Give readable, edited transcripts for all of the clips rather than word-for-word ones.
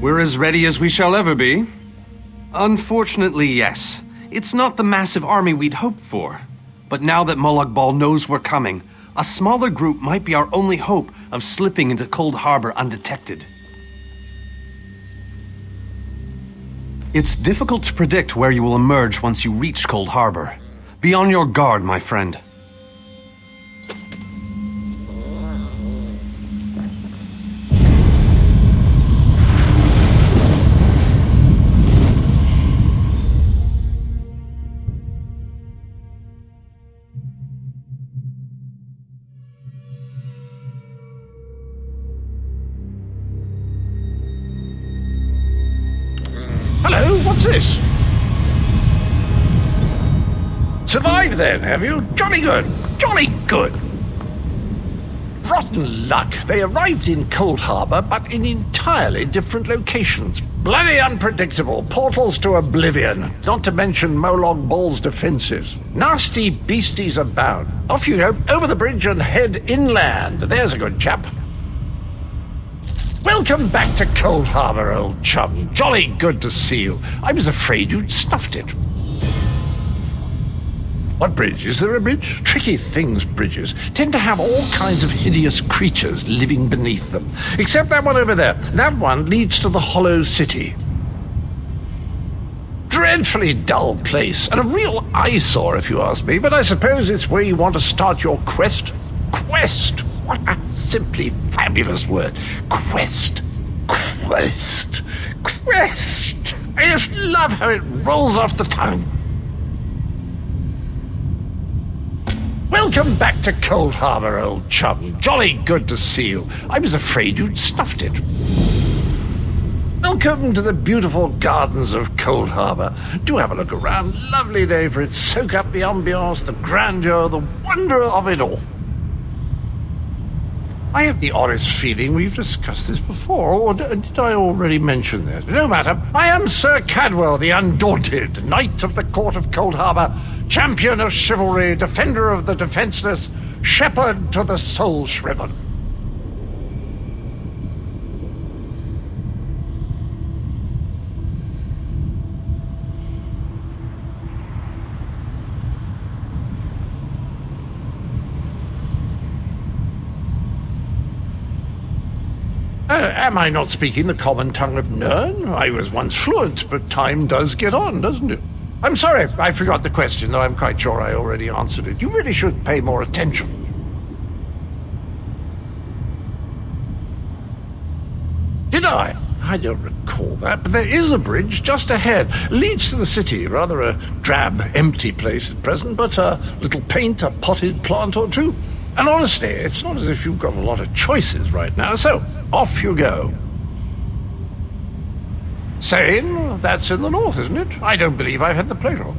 We're as ready as we shall ever be. Unfortunately, yes. It's not the massive army we'd hoped for. But now that Molag Bal knows we're coming, a smaller group might be our only hope of slipping into Cold Harbor undetected. It's difficult to predict where you will emerge once you reach Cold Harbor. Be on your guard, my friend. Hello, what's this? Survived then, have you? Jolly good, jolly good. Rotten luck. They arrived in Cold Harbor, but in entirely different locations. Bloody unpredictable. Portals to oblivion. Not to mention Molag Bal's defenses. Nasty beasties abound. Off you go, over the bridge and head inland. There's a good chap. Welcome back to Cold Harbor, old chum. Jolly good to see you. I was afraid you'd snuffed it. What bridge? Is there a bridge? Tricky things, bridges. Tend to have all kinds of hideous creatures living beneath them. Except that one over there. That one leads to the Hollow City. Dreadfully dull place, and a real eyesore if you ask me, but I suppose it's where you want to start your quest. Quest! What a simply fabulous word. Quest. Quest. Quest. I just love how it rolls off the tongue. Welcome back to Cold Harbor, old chum. Jolly good to see you. I was afraid you'd snuffed it. Welcome to the beautiful gardens of Cold Harbor. Do have a look around. Lovely day for it. Soak up the ambiance, the grandeur, the wonder of it all. I have the oddest feeling we've discussed this before, or did I already mention that? No matter. I am Sir Cadwell, the Undaunted, Knight of the Court of Cold Harbor, champion of chivalry, defender of the defenseless, shepherd to the soul-shriven. Am I not speaking the common tongue of Nern? I was once fluent, but time does get on, doesn't it? I'm sorry, I forgot the question, though I'm quite sure I already answered it. You really should pay more attention. Did I? I don't recall that, but there is a bridge just ahead. Leads to the city, rather a drab, empty place at present, but a little paint, a potted plant or two. And honestly, it's not as if you've got a lot of choices right now, so off you go. Sane, that's in the north, isn't it? I don't believe I've had the pleasure.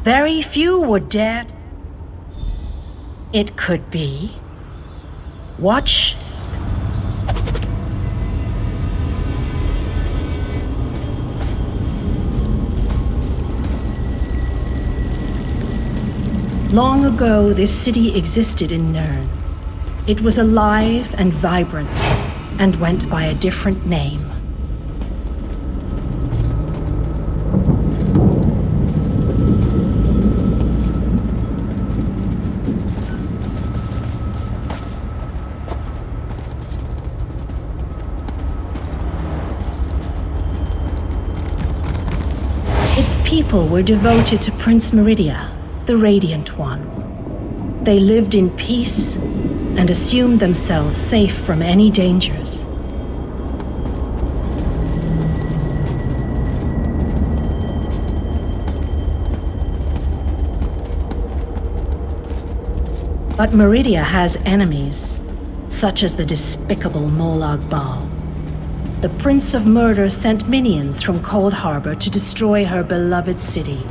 Very few would dare. It could be. Watch. Long ago, this city existed in Nirn. It was alive and vibrant, and went by a different name. Its people were devoted to Prince Meridia, the Radiant One. They lived in peace and assumed themselves safe from any dangers. But Meridia has enemies, such as the despicable Molag Bal. The Prince of Murder sent minions from Cold Harbor to destroy her beloved city.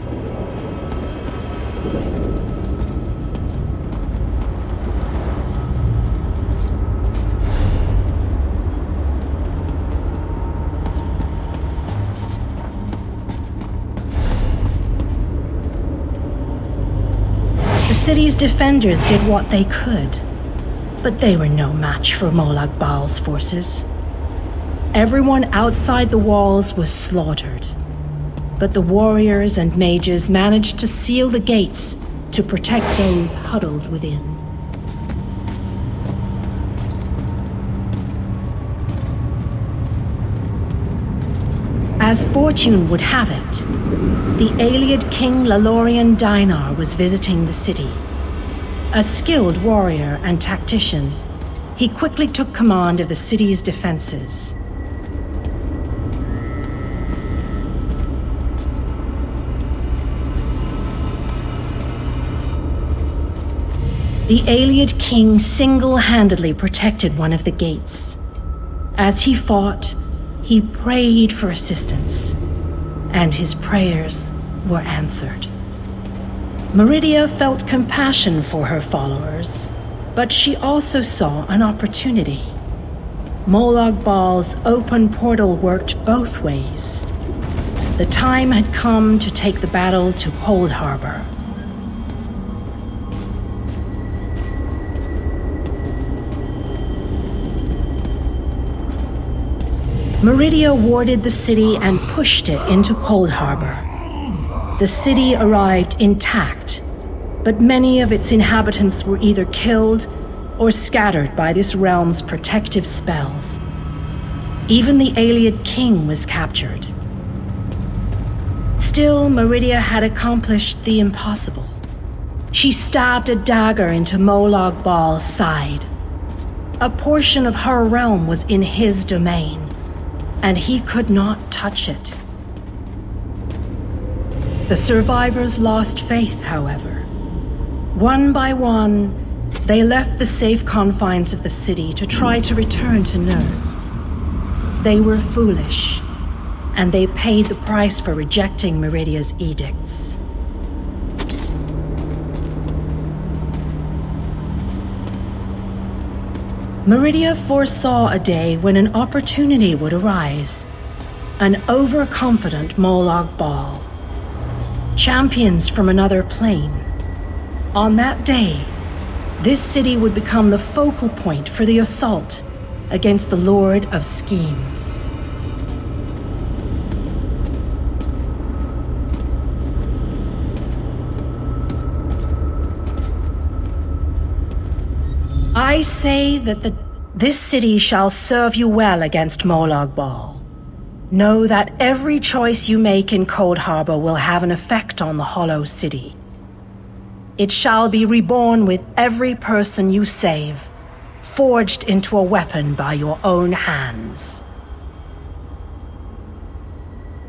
The city's defenders did what they could, but they were no match for Molag Bal's forces. Everyone outside the walls was slaughtered, but the warriors and mages managed to seal the gates to protect those huddled within. As fortune would have it, the Ayleid King Lalorian Dainar was visiting the city. A skilled warrior and tactician, he quickly took command of the city's defenses. The Ayleid King single-handedly protected one of the gates. As he fought, he prayed for assistance, and his prayers were answered. Meridia felt compassion for her followers, but she also saw an opportunity. Molag Bal's open portal worked both ways. The time had come to take the battle to Cold Harbor. Meridia warded the city and pushed it into Cold Harbor. The city arrived intact, but many of its inhabitants were either killed or scattered by this realm's protective spells. Even the Ayleid King was captured. Still, Meridia had accomplished the impossible. She stabbed a dagger into Molag Bal's side. A portion of her realm was in his domain, and he could not touch it. The survivors lost faith, however. One by one, they left the safe confines of the city to try to return to Nirn. They were foolish, and they paid the price for rejecting Meridia's edicts. Meridia foresaw a day when an opportunity would arise. An overconfident Molag Bal. Champions from another plane. On that day, this city would become the focal point for the assault against the Lord of Schemes. I say that this city shall serve you well against Molag Bal. Know that every choice you make in Cold Harbor will have an effect on the Hollow City. It shall be reborn with every person you save, forged into a weapon by your own hands.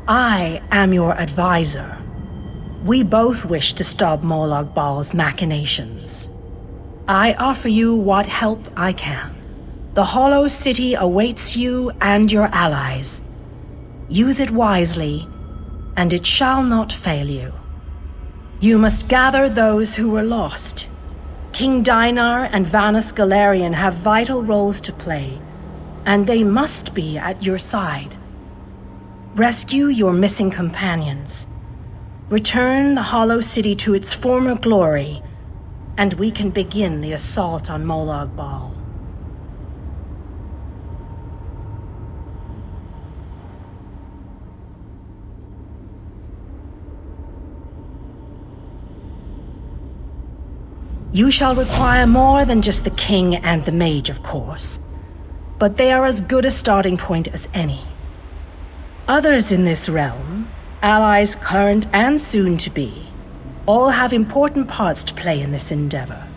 I am your advisor. We both wish to stop Molag Bal's machinations. I offer you what help I can. The Hollow City awaits you and your allies. Use it wisely, and it shall not fail you. You must gather those who were lost. King Dinar and Vanus Galarian have vital roles to play, and they must be at your side. Rescue your missing companions. Return the Hollow City to its former glory, and we can begin the assault on Molag Bal. You shall require more than just the king and the mage, of course, but they are as good a starting point as any. Others in this realm, allies current and soon to be, all have important parts to play in this endeavor.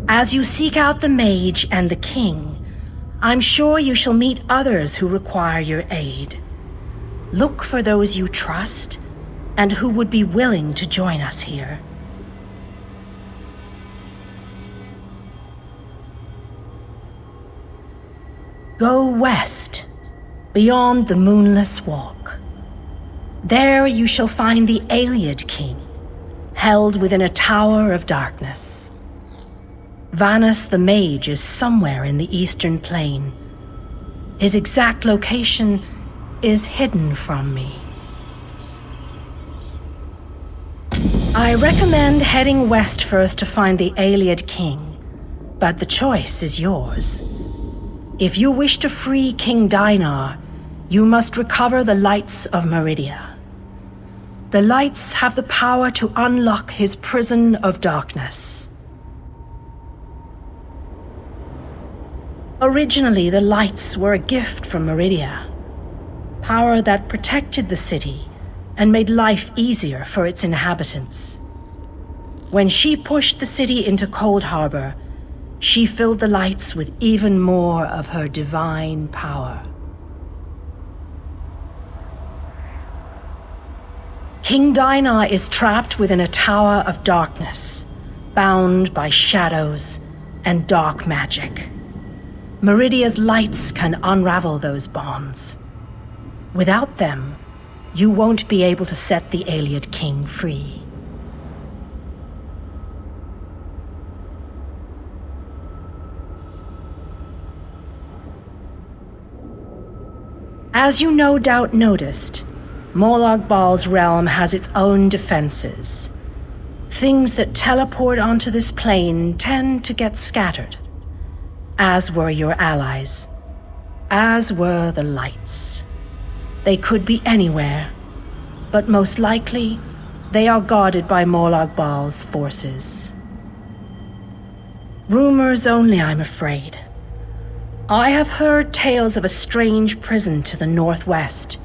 As you seek out the mage and the king, I'm sure you shall meet others who require your aid. Look for those you trust and who would be willing to join us here. Go west, beyond the Moonless Walk. There you shall find the Ayleid King, held within a tower of darkness. Vanus the Mage is somewhere in the Eastern Plain. His exact location is hidden from me. I recommend heading west first to find the Ayleid King, but the choice is yours. If you wish to free King Dinar, you must recover the lights of Meridia. The lights have the power to unlock his prison of darkness. Originally, the lights were a gift from Meridia, power that protected the city and made life easier for its inhabitants. When she pushed the city into Cold Harbor, she filled the lights with even more of her divine power. King Dinar is trapped within a tower of darkness, bound by shadows and dark magic. Meridia's lights can unravel those bonds. Without them, you won't be able to set the Ayleid King free. As you no doubt noticed, Molag Bal's realm has its own defenses. Things that teleport onto this plane tend to get scattered. As were your allies. As were the lights. They could be anywhere, but most likely, they are guarded by Molag Bal's forces. Rumors only, I'm afraid. I have heard tales of a strange prison to the northwest.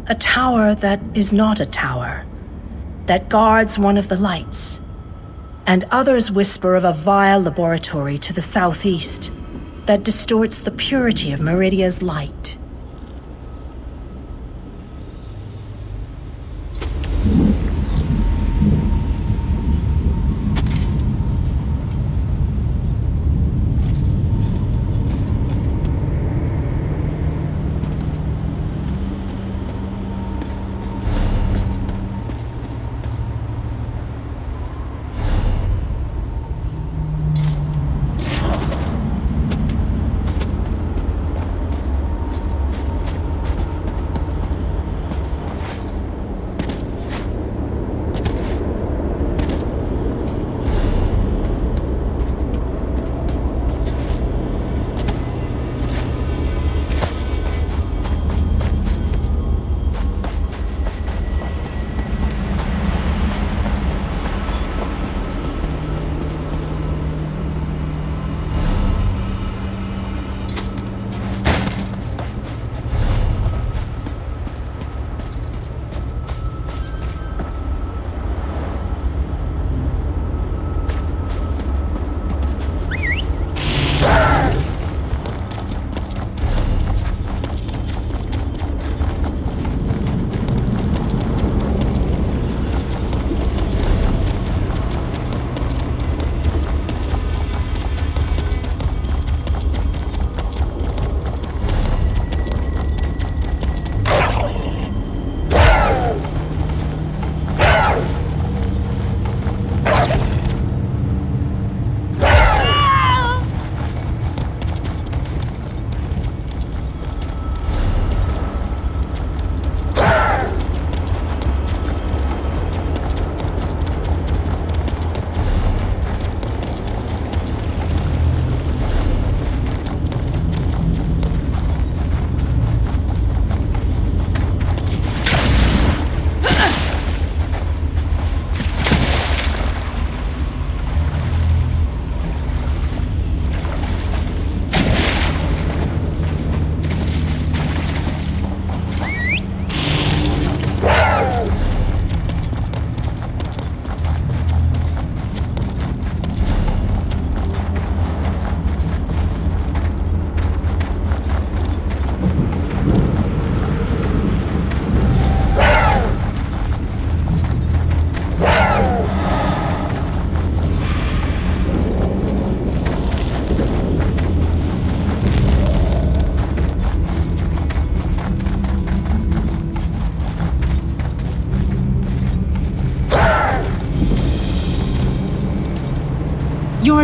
A tower that is not a tower, that guards one of the lights. And others whisper of a vile laboratory to the southeast that distorts the purity of Meridia's light.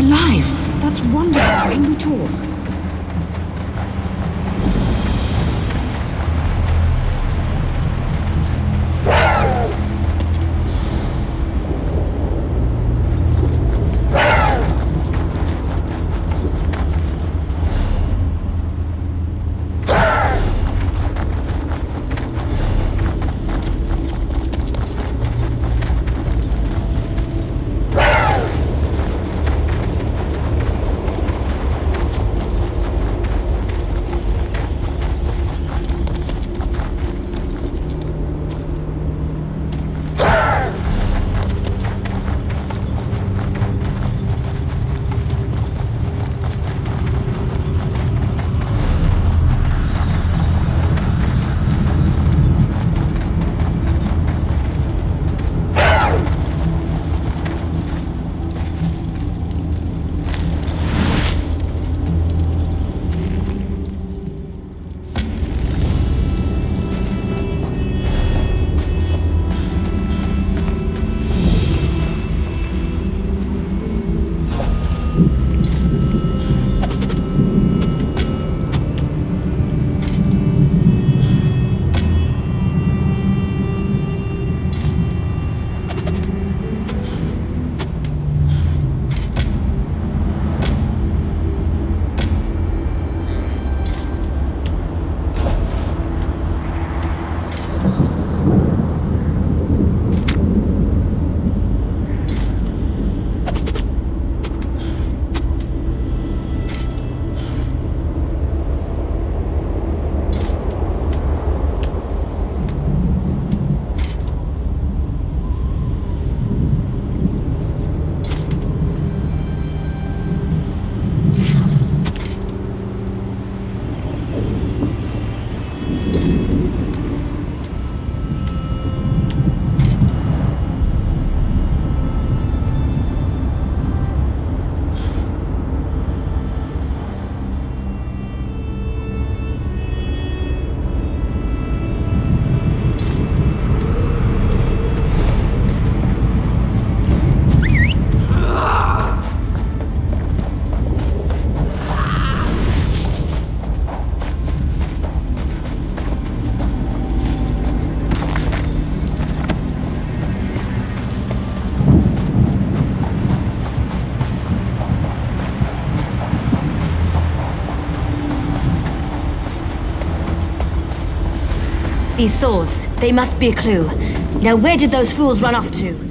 alive. That's wonderful. Can we talk? These swords, they must be a clue. Now where did those fools run off to?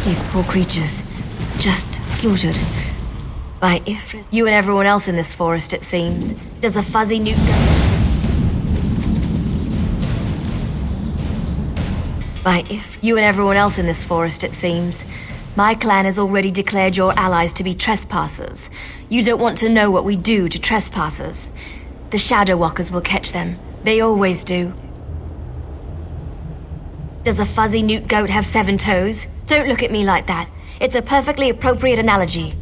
These poor creatures, just slaughtered. By Ifrit. You and everyone else in this forest, it seems. Does a fuzzy newt go? By if you and everyone else in this forest, it seems. My clan has already declared your allies to be trespassers. You don't want to know what we do to trespassers. The Shadow Walkers will catch them. They always do. Does a fuzzy newt goat have 7 toes? Don't look at me like that. It's a perfectly appropriate analogy.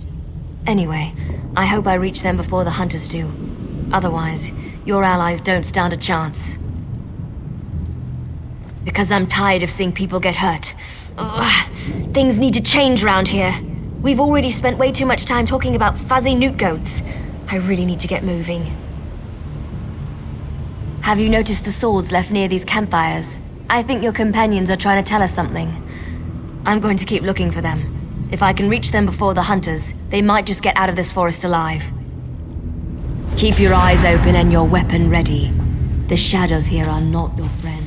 Anyway, I hope I reach them before the hunters do. Otherwise, your allies don't stand a chance. Because I'm tired of seeing people get hurt. Ugh, things need to change around here. We've already spent way too much time talking about fuzzy newt goats. I really need to get moving. Have you noticed the swords left near these campfires? I think your companions are trying to tell us something. I'm going to keep looking for them. If I can reach them before the hunters, they might just get out of this forest alive. Keep your eyes open and your weapon ready. The shadows here are not your friend.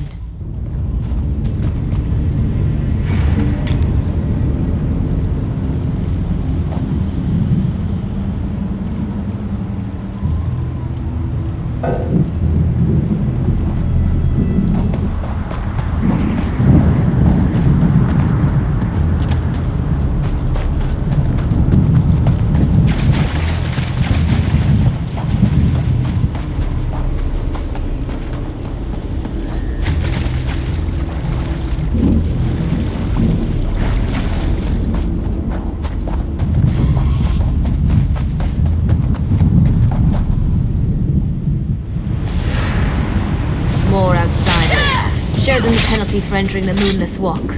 Show them the penalty for entering the Moonless Walk.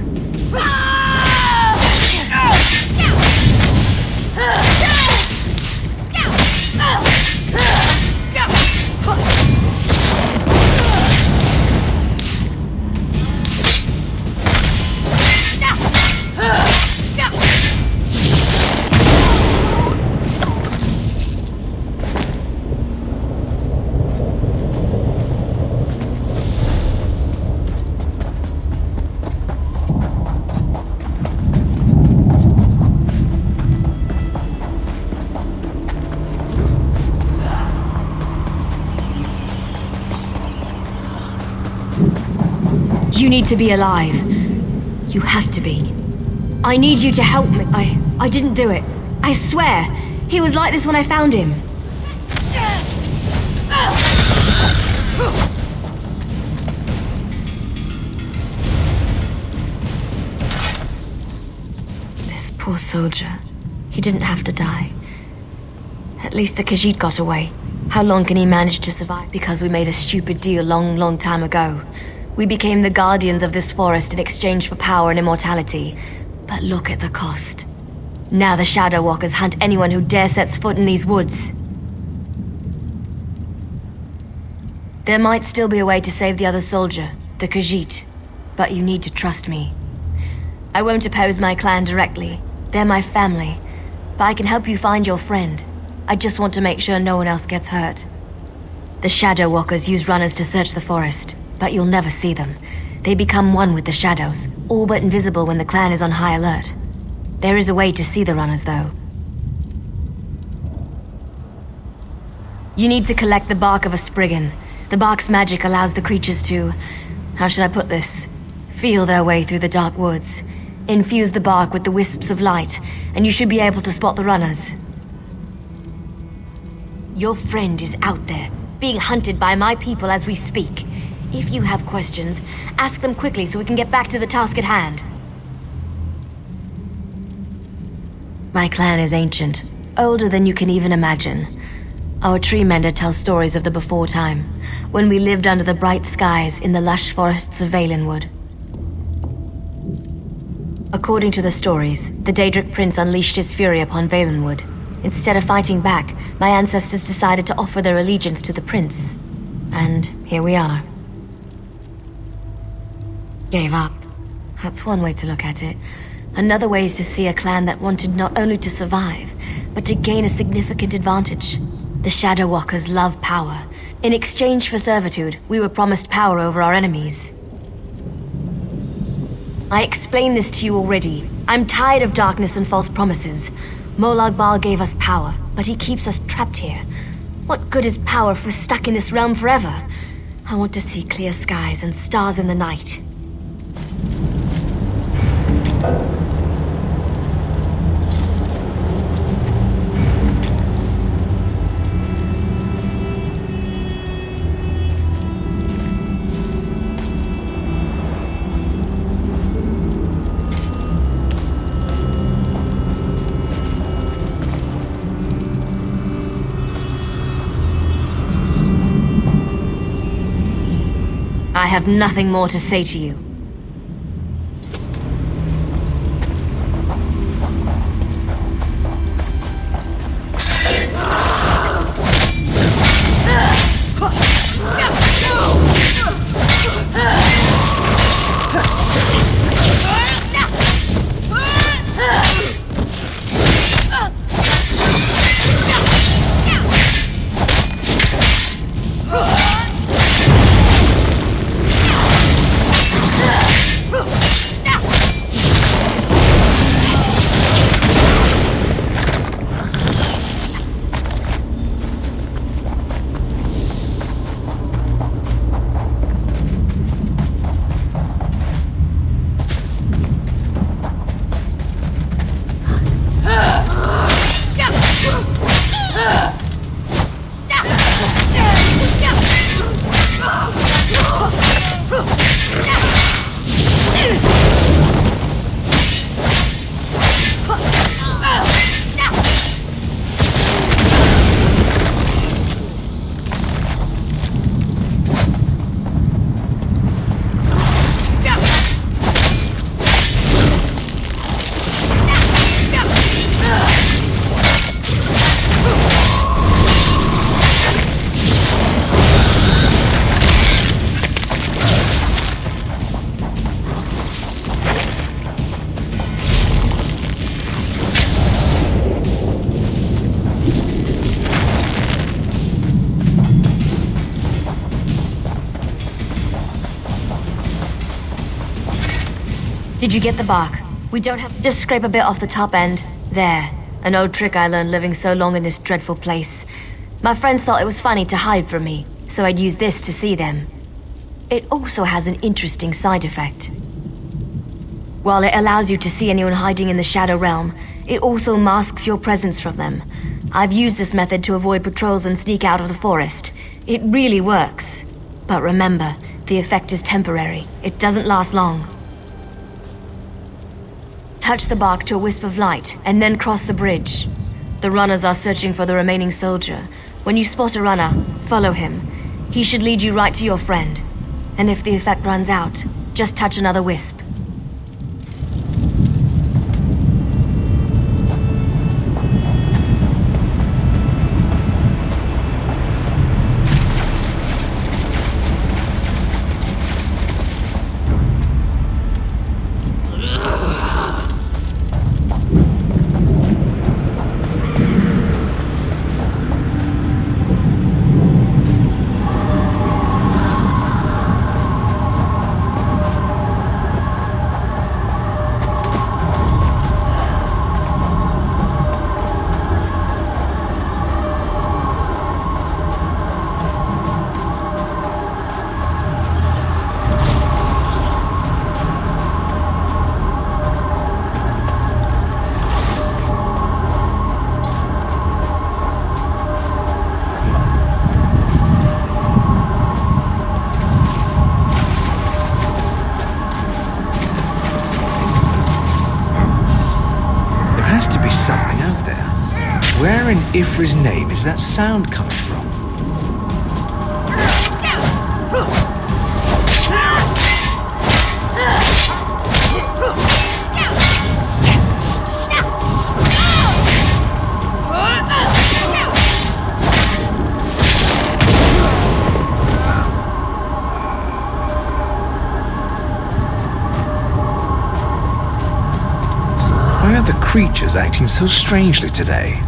You need to be alive. You have to be. I need you to help me. I didn't do it. I swear. He was like this when I found him. This poor soldier. He didn't have to die. At least the Khajiit got away. How long can he manage to survive? Because we made a stupid deal long time ago. We became the guardians of this forest in exchange for power and immortality. But look at the cost. Now the Shadow Walkers hunt anyone who dare sets foot in these woods. There might still be a way to save the other soldier, the Khajiit, but you need to trust me. I won't oppose my clan directly. They're my family. But I can help you find your friend. I just want to make sure no one else gets hurt. The Shadow Walkers use runners to search the forest, but you'll never see them. They become one with the shadows, all but invisible when the clan is on high alert. There is a way to see the runners, though. You need to collect the bark of a Spriggan. The bark's magic allows the creatures to... how should I put this? Feel their way through the dark woods. Infuse the bark with the wisps of light, and you should be able to spot the runners. Your friend is out there, being hunted by my people as we speak. If you have questions, ask them quickly so we can get back to the task at hand. My clan is ancient, older than you can even imagine. Our tree mender tells stories of the before time, when we lived under the bright skies in the lush forests of Valenwood. According to the stories, the Daedric Prince unleashed his fury upon Valenwood. Instead of fighting back, my ancestors decided to offer their allegiance to the prince. And here we are. Gave up. That's one way to look at it. Another way is to see a clan that wanted not only to survive, but to gain a significant advantage. The Shadow Walkers love power. In exchange for servitude, we were promised power over our enemies. I explained this to you already. I'm tired of darkness and false promises. Molag Bal gave us power, but he keeps us trapped here. What good is power if we're stuck in this realm forever? I want to see clear skies and stars in the night. I have nothing more to say to you. Did you get the bark? We don't have to just scrape a bit off the top end. There. An old trick I learned living so long in this dreadful place. My friends thought it was funny to hide from me, so I'd use this to see them. It also has an interesting side effect. While it allows you to see anyone hiding in the Shadow Realm, it also masks your presence from them. I've used this method to avoid patrols and sneak out of the forest. It really works. But remember, the effect is temporary. It doesn't last long. Touch the bark to a wisp of light, and then cross the bridge. The runners are searching for the remaining soldier. When you spot a runner, follow him. He should lead you right to your friend. And if the effect runs out, just touch another wisp. Where in Ifra's name is that sound coming from? Why are the creatures acting so strangely today?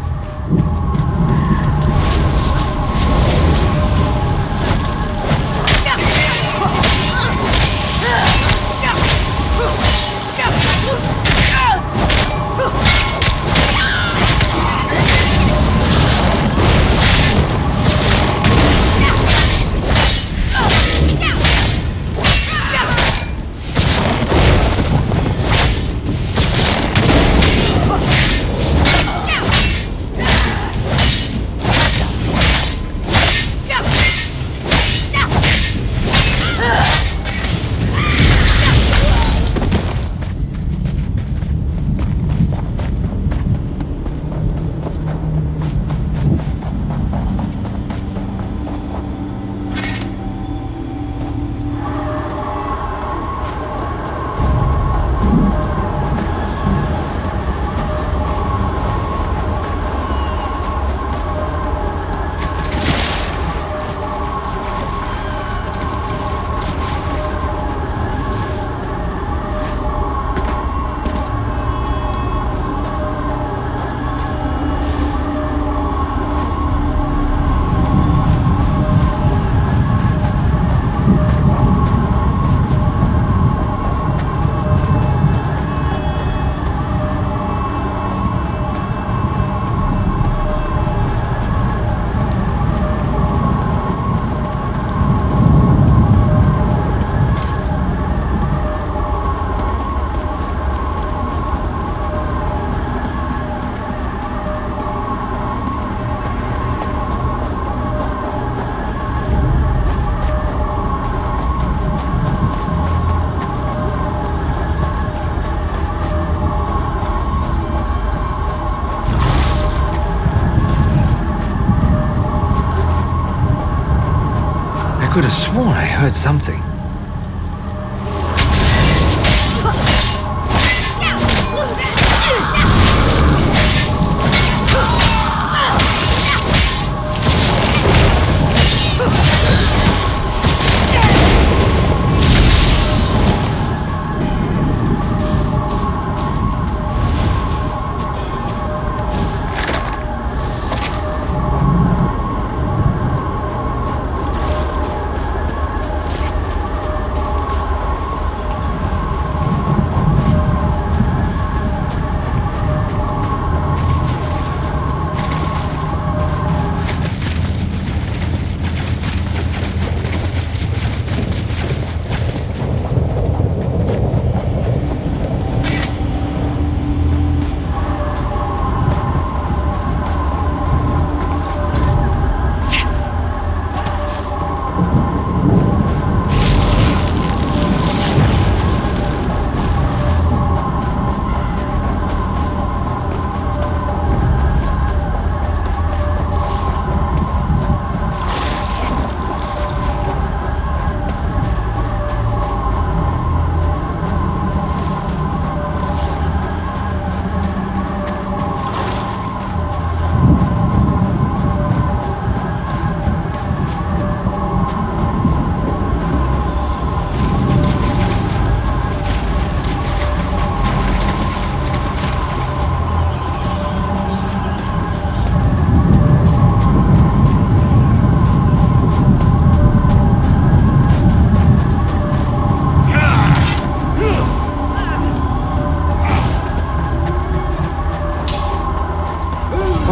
I could have sworn I heard something.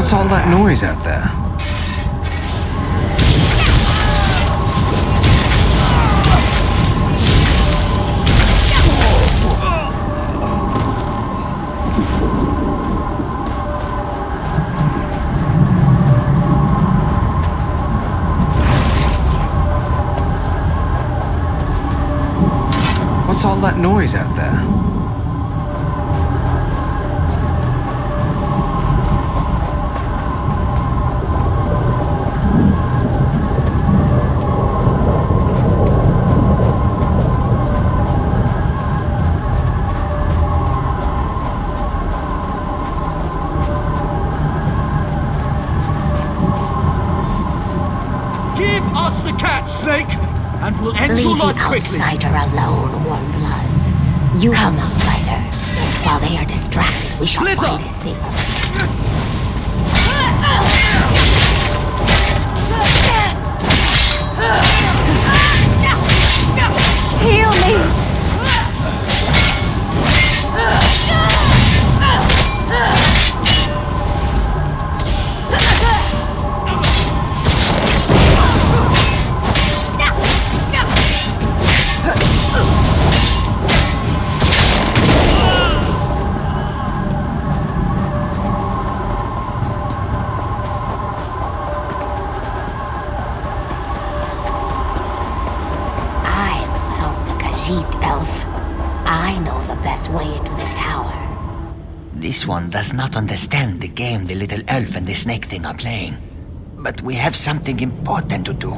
What's all that noise out there? What's all that noise out there? Give us the cat, Snake, and we'll end your Leave the life quickly. outsider alone, Warm Bloods. You come, outsider. While they are distracted, we shall Split up. find a signal. Heal me! I'll help the Khajiit elf. I know the best way into the tower. This one does not understand the game the little elf and the snake thing are playing. But we have something important to do.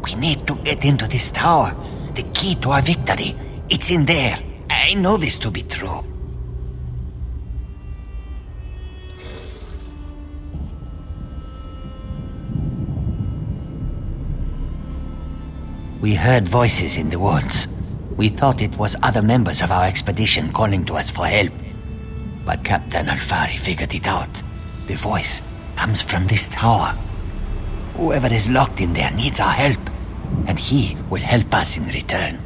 We need to get into this tower. The key to our victory. It's in there. I know this to be true. We heard voices in the woods. We thought it was other members of our expedition calling to us for help. But Captain Alfari figured it out. The voice comes from this tower. Whoever is locked in there needs our help, and he will help us in return.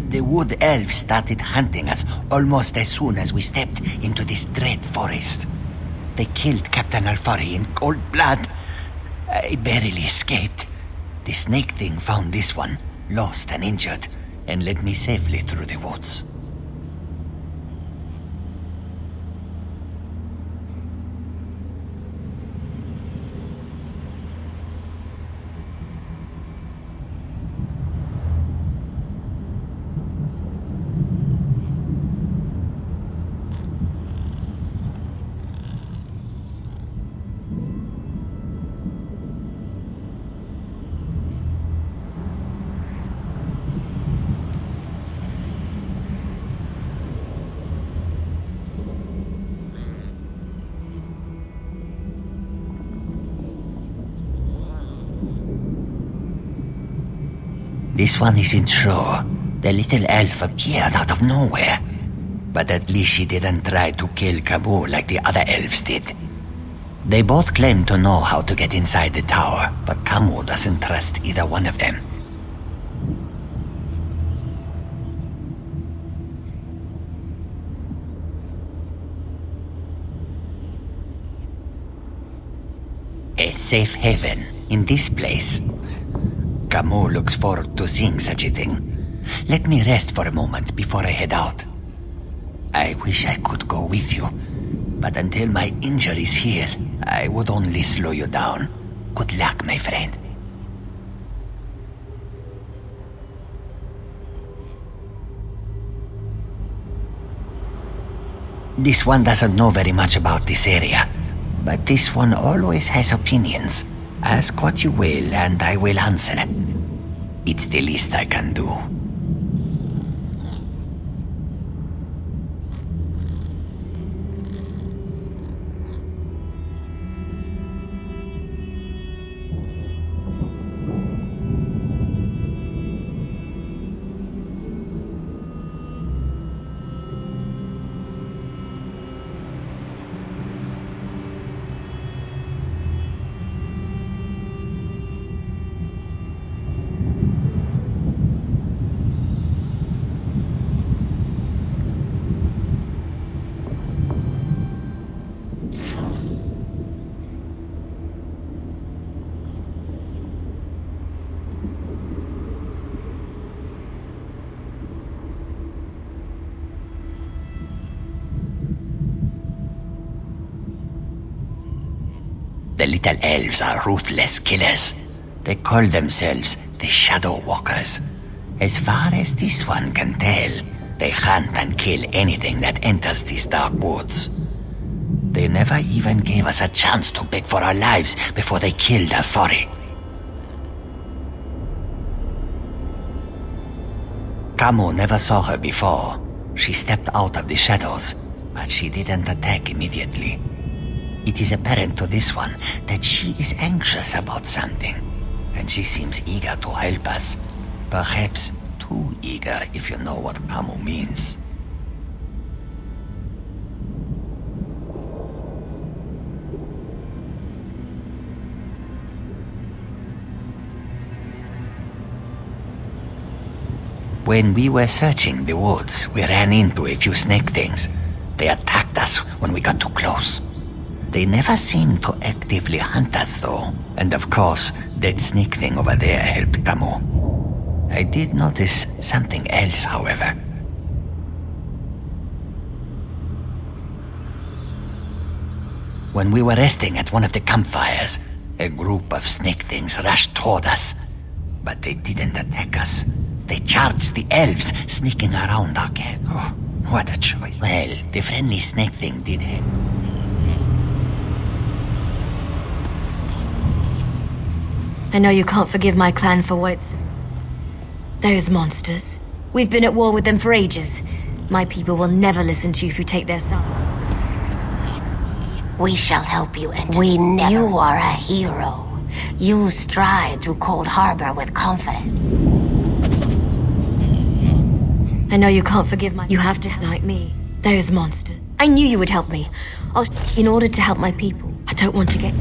The wood elves started hunting us almost as soon as we stepped into this dread forest. They killed Captain Alfari in cold blood. I barely escaped. The snake thing found this one, lost and injured, and led me safely through the woods. This one isn't sure. The little elf appeared out of nowhere. But at least she didn't try to kill Kabul like the other elves did. They both claim to know how to get inside the tower, but Kamu doesn't trust either one of them. A safe haven in this place. Kamu looks forward to seeing such a thing. Let me rest for a moment before I head out. I wish I could go with you, but until my injuries heal, I would only slow you down. Good luck, my friend. This one doesn't know very much about this area, But this one always has opinions. Ask what you will, and I will answer. It's the least I can do. The little elves are ruthless killers. They call themselves the Shadow Walkers. As far as this one can tell, they hunt and kill anything that enters these dark woods. They never even gave us a chance to beg for our lives before they killed our Thori. Kamu never saw her before. She stepped out of the shadows, but she didn't attack immediately. It is apparent to this one that she is anxious about something, and she seems eager to help us. Perhaps too eager, if you know what Kamu means. When we were searching the woods, we ran into a few snake things. They attacked us when we got too close. They never seemed to actively hunt us, though. And of course, that snake thing over there helped Kamu. I did notice something else, however. When we were resting at one of the campfires, a group of snake things rushed toward us. But they didn't attack us. They charged the elves sneaking around our camp. Oh, what a choice. Well, the friendly snake thing did help. I know you can't forgive my clan for what it's done. Those monsters. We've been at war with them for ages. My people will never listen to you if you take their side. We shall help you, and we never. You are a hero. You stride through Cold Harbor with confidence. I know you can't forgive my... You have to help like me. Those monsters. I knew you would help me. In order to help my people, I don't want to get...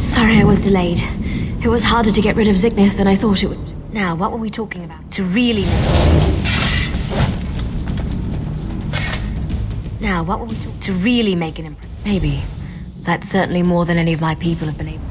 Sorry I was delayed. It was harder to get rid of Zignith than I thought it would. Now, what were we talking about? To really... Now, what were we talking... To really make an impression. Maybe. That's certainly more than any of my people have been able...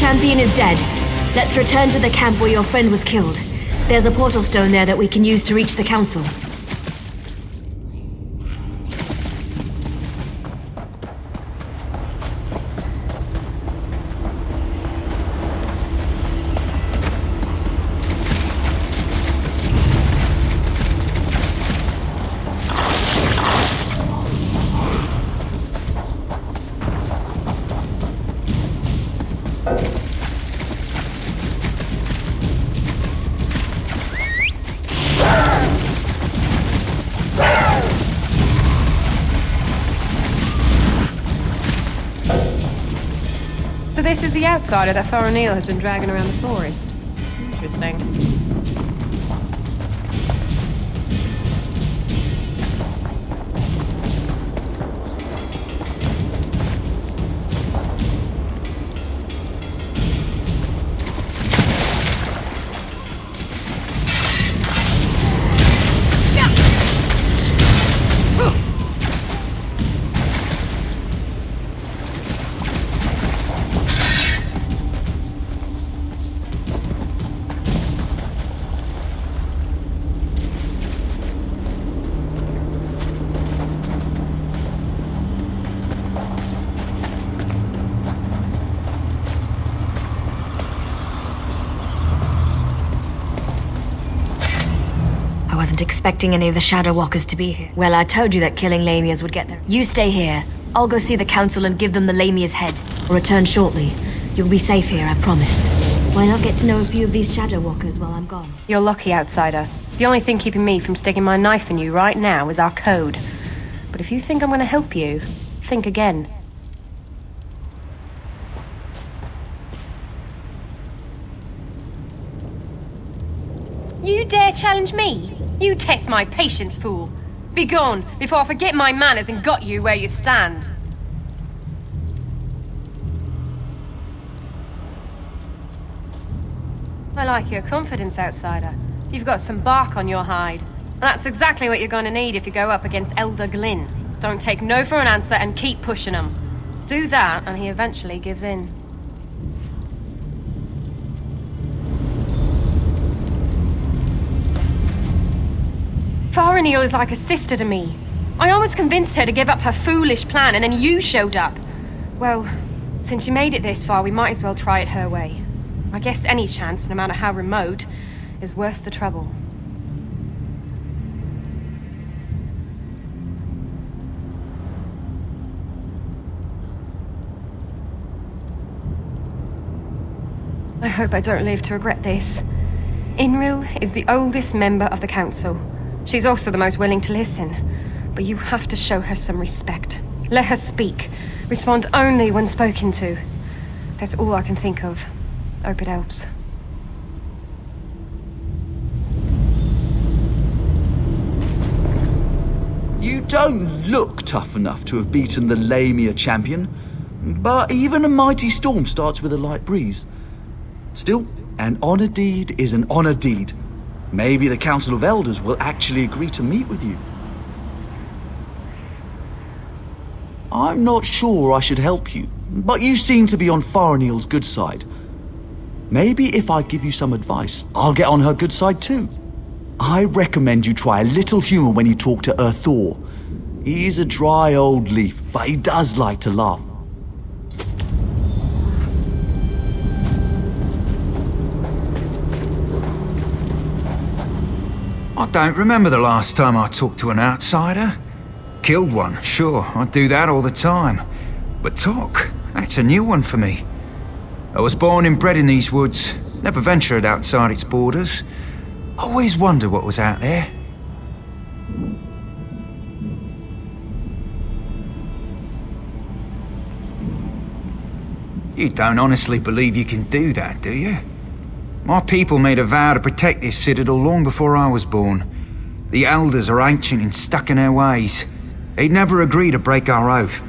champion is dead. Let's return to the camp where your friend was killed. There's a portal stone there that we can use to reach the council. So this is the outsider that Faranil has been dragging around the forest. Interesting. I wasn't expecting any of the Shadow Walkers to be here. Well, I told you that killing Lamias would get there. You stay here. I'll go see the council and give them the Lamia's head. I'll return shortly. You'll be safe here, I promise. Why not get to know a few of these Shadow Walkers while I'm gone? You're lucky, outsider. The only thing keeping me from sticking my knife in you right now is our code. But if you think I'm going to help you, think again. You dare challenge me? You test my patience, fool. Be gone, before I forget my manners and got you where you stand. I like your confidence, outsider. You've got some bark on your hide. And that's exactly what you're going to need if you go up against Elder Glynn. Don't take no for an answer and keep pushing him. Do that and he eventually gives in. Faranil is like a sister to me. I almost convinced her to give up her foolish plan and then you showed up. Well, since she made it this far, we might as well try it her way. I guess any chance, no matter how remote, is worth the trouble. I hope I don't live to regret this. Inril is the oldest member of the council. She's also the most willing to listen. But you have to show her some respect. Let her speak. Respond only when spoken to. That's all I can think of. Hope it helps. You don't look tough enough to have beaten the Lamia champion, but even a mighty storm starts with a light breeze. Still, an honor deed is an honor deed. Maybe the Council of Elders will actually agree to meet with you. I'm not sure I should help you, but you seem to be on Faranil's good side. Maybe if I give you some advice, I'll get on her good side too. I recommend you try a little humor when you talk to Thor. He's a dry old leaf, but he does like to laugh. I don't remember the last time I talked to an outsider. Killed one, sure, I do that all the time. But talk, that's a new one for me. I was born and bred in these woods, never ventured outside its borders. Always wondered what was out there. You don't honestly believe you can do that, do you? My people made a vow to protect this citadel long before I was born. The elders are ancient and stuck in their ways. They'd never agree to break our oath.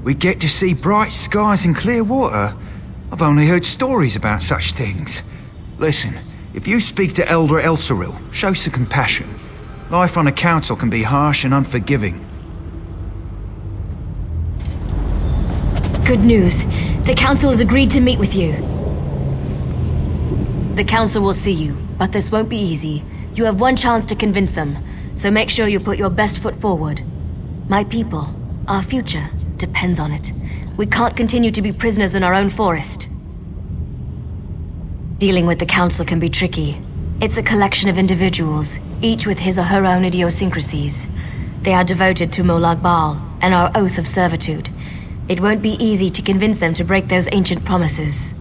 We get to see bright skies and clear water. I've only heard stories about such things. Listen, if you speak to Elder Elsaril, show some compassion. Life on a council can be harsh and unforgiving. good news. The Council has agreed to meet with you. The Council will see you, but this won't be easy. You have one chance to convince them, so make sure you put your best foot forward. My people, our future, depends on it. We can't continue to be prisoners in our own forest. Dealing with the Council can be tricky. It's a collection of individuals, each with his or her own idiosyncrasies. They are devoted to Molag Bal and our oath of servitude. It won't be easy to convince them to break those ancient promises.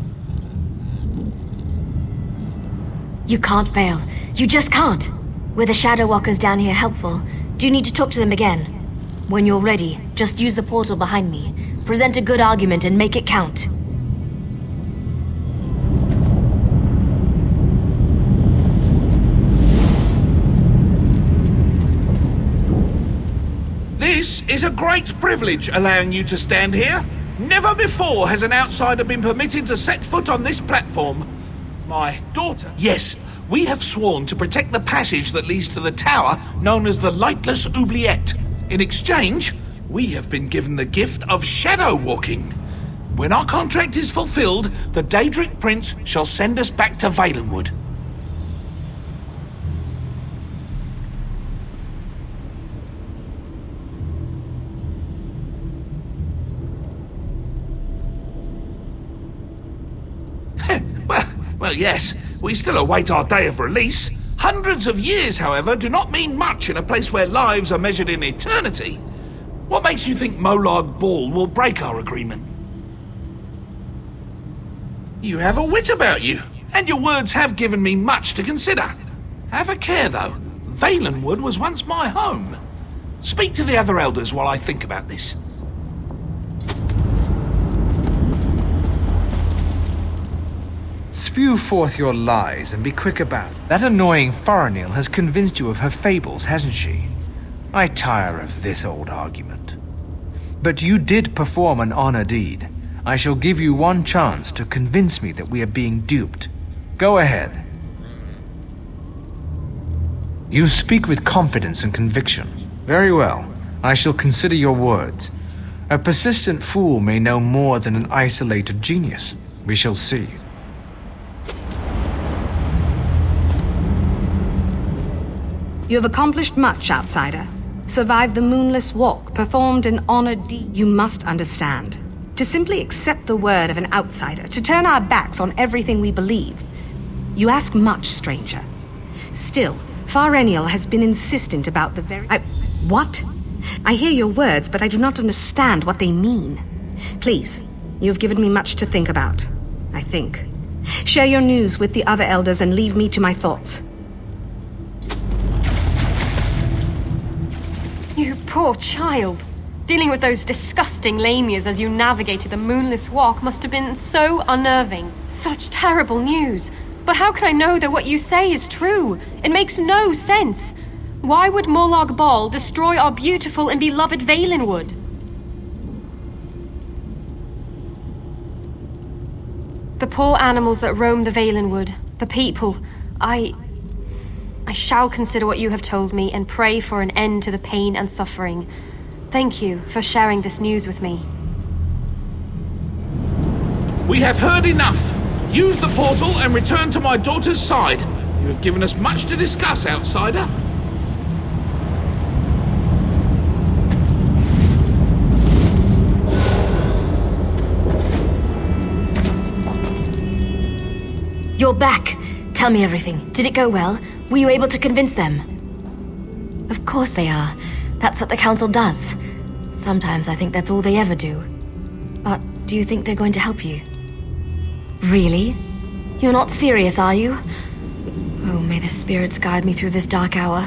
You can't fail. You just can't. Were the Shadow Walkers down here helpful? Do you need to talk to them again? When you're ready, just use the portal behind me. Present a good argument and make it count. This is a great privilege allowing you to stand here. Never before has an outsider been permitted to set foot on this platform. My daughter. Yes, we have sworn to protect the passage that leads to the tower known as the Lightless Oubliette. In exchange, we have been given the gift of shadow walking. When our contract is fulfilled, the Daedric Prince shall send us back to Valenwood. Well, yes, we still await our day of release. Hundreds of years, however, do not mean much in a place where lives are measured in eternity. What makes you think Molag Bal will break our agreement? You have a wit about you, and your words have given me much to consider. Have a care, though. Valenwood was once my home. Speak to the other elders while I think about this. Spew forth your lies and be quick about it. That annoying Faranil has convinced you of her fables, hasn't she? I tire of this old argument. But you did perform an honor deed. I shall give you one chance to convince me that we are being duped. Go ahead. You speak with confidence and conviction. Very well. I shall consider your words. A persistent fool may know more than an isolated genius. We shall see. You have accomplished much, outsider. Survived the moonless walk, performed an honored deed. You must understand. To simply accept the word of an outsider, to turn our backs on everything we believe. You ask much, stranger. Still, Faranil has been insistent about the very... What? I hear your words, but I do not understand what they mean. Please, you have given me much to think about, I think. Share your news with the other elders and leave me to my thoughts. You poor child. Dealing with those disgusting lamias as you navigated the moonless walk must have been so unnerving. Such terrible news. But how can I know that what you say is true? It makes no sense. Why would Molag Bal destroy our beautiful and beloved Valenwood? The poor animals that roam the Valenwood, the people, I shall consider what you have told me and pray for an end to the pain and suffering. Thank you for sharing this news with me. We have heard enough. Use the portal and return to my daughter's side. You have given us much to discuss, outsider. You're back. Tell me everything. Did it go well? Were you able to convince them? Of course they are. That's what the Council does. Sometimes I think that's all they ever do. But do you think they're going to help you? Really? You're not serious, are you? Oh, may the spirits guide me through this dark hour.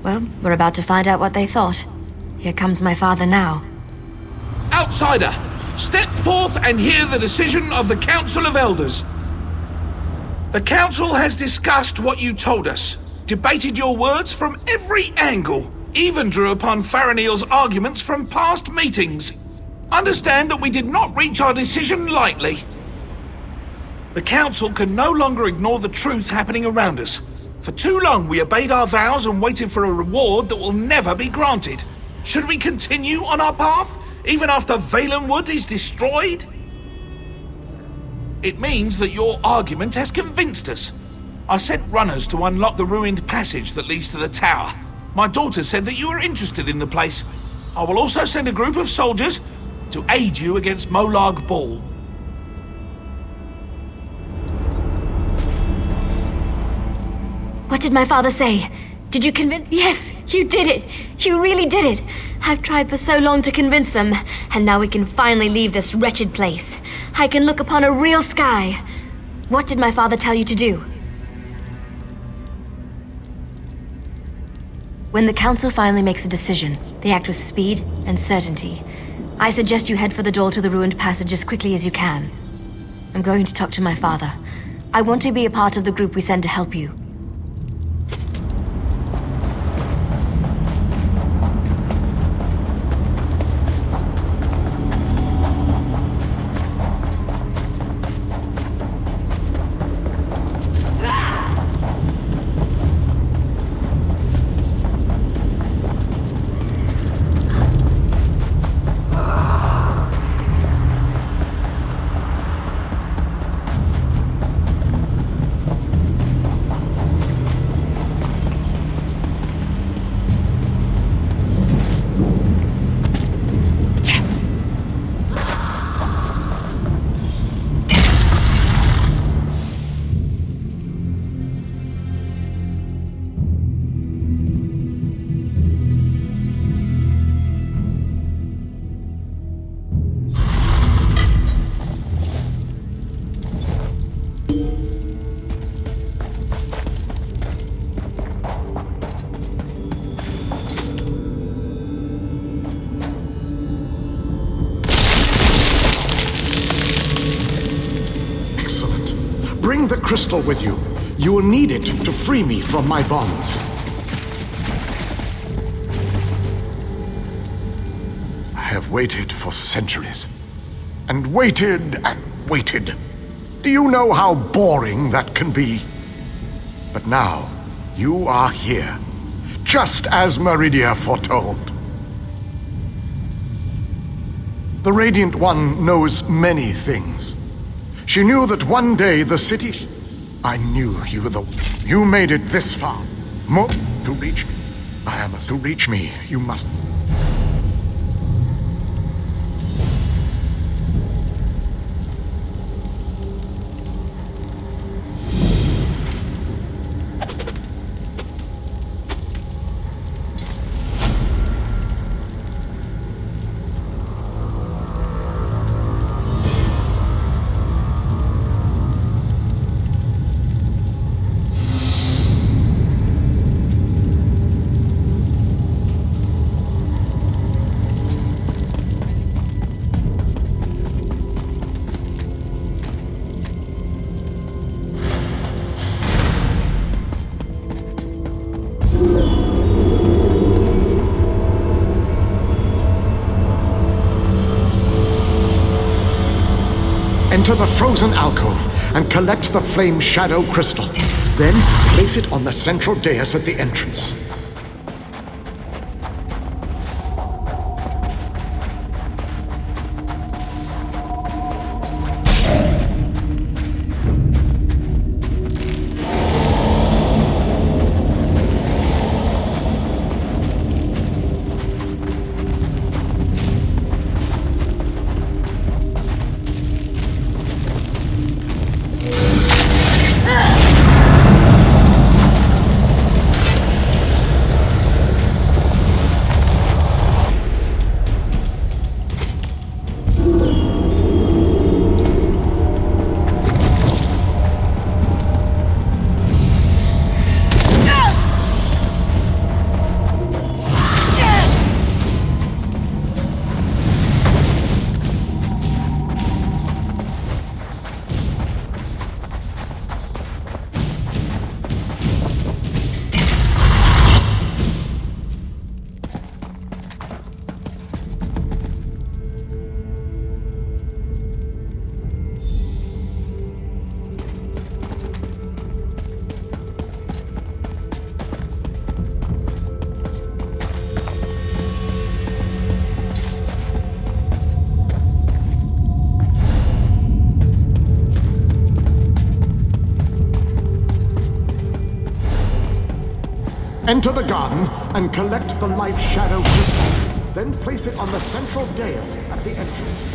Well, we're about to find out what they thought. Here comes my father now. Outsider, step forth and hear the decision of the Council of Elders. The Council has discussed what you told us, debated your words from every angle, even drew upon Faranil's arguments from past meetings. Understand that we did not reach our decision lightly. The Council can no longer ignore the truth happening around us. For too long we obeyed our vows and waited for a reward that will never be granted. Should we continue on our path? Even after Valenwood is destroyed? It means that your argument has convinced us. I sent runners to unlock the ruined passage that leads to the tower. My daughter said that you are interested in the place. I will also send a group of soldiers to aid you against Molag Bal. What did my father say? Did you convince... Yes, you did it! You really did it! I've tried for so long to convince them, and now we can finally leave this wretched place. I can look upon a real sky. What did my father tell you to do? When the council finally makes a decision, they act with speed and certainty. I suggest you head for the door to the ruined passage as quickly as you can. I'm going to talk to my father. I want to be a part of the group we send to help you. Bring the crystal with you. You will need it to free me from my bonds. I have waited for centuries. And waited and waited. Do you know how boring that can be? But now, you are here. Just as Meridia foretold. The Radiant One knows many things. She knew that one day the city... I knew you were the... You made it this far. More to reach me. To reach me, you must... Enter the frozen alcove and collect the flame shadow crystal. Then place it on the central dais at the entrance. Enter the garden and collect the life shadow crystal. Then place it on the central dais at the entrance.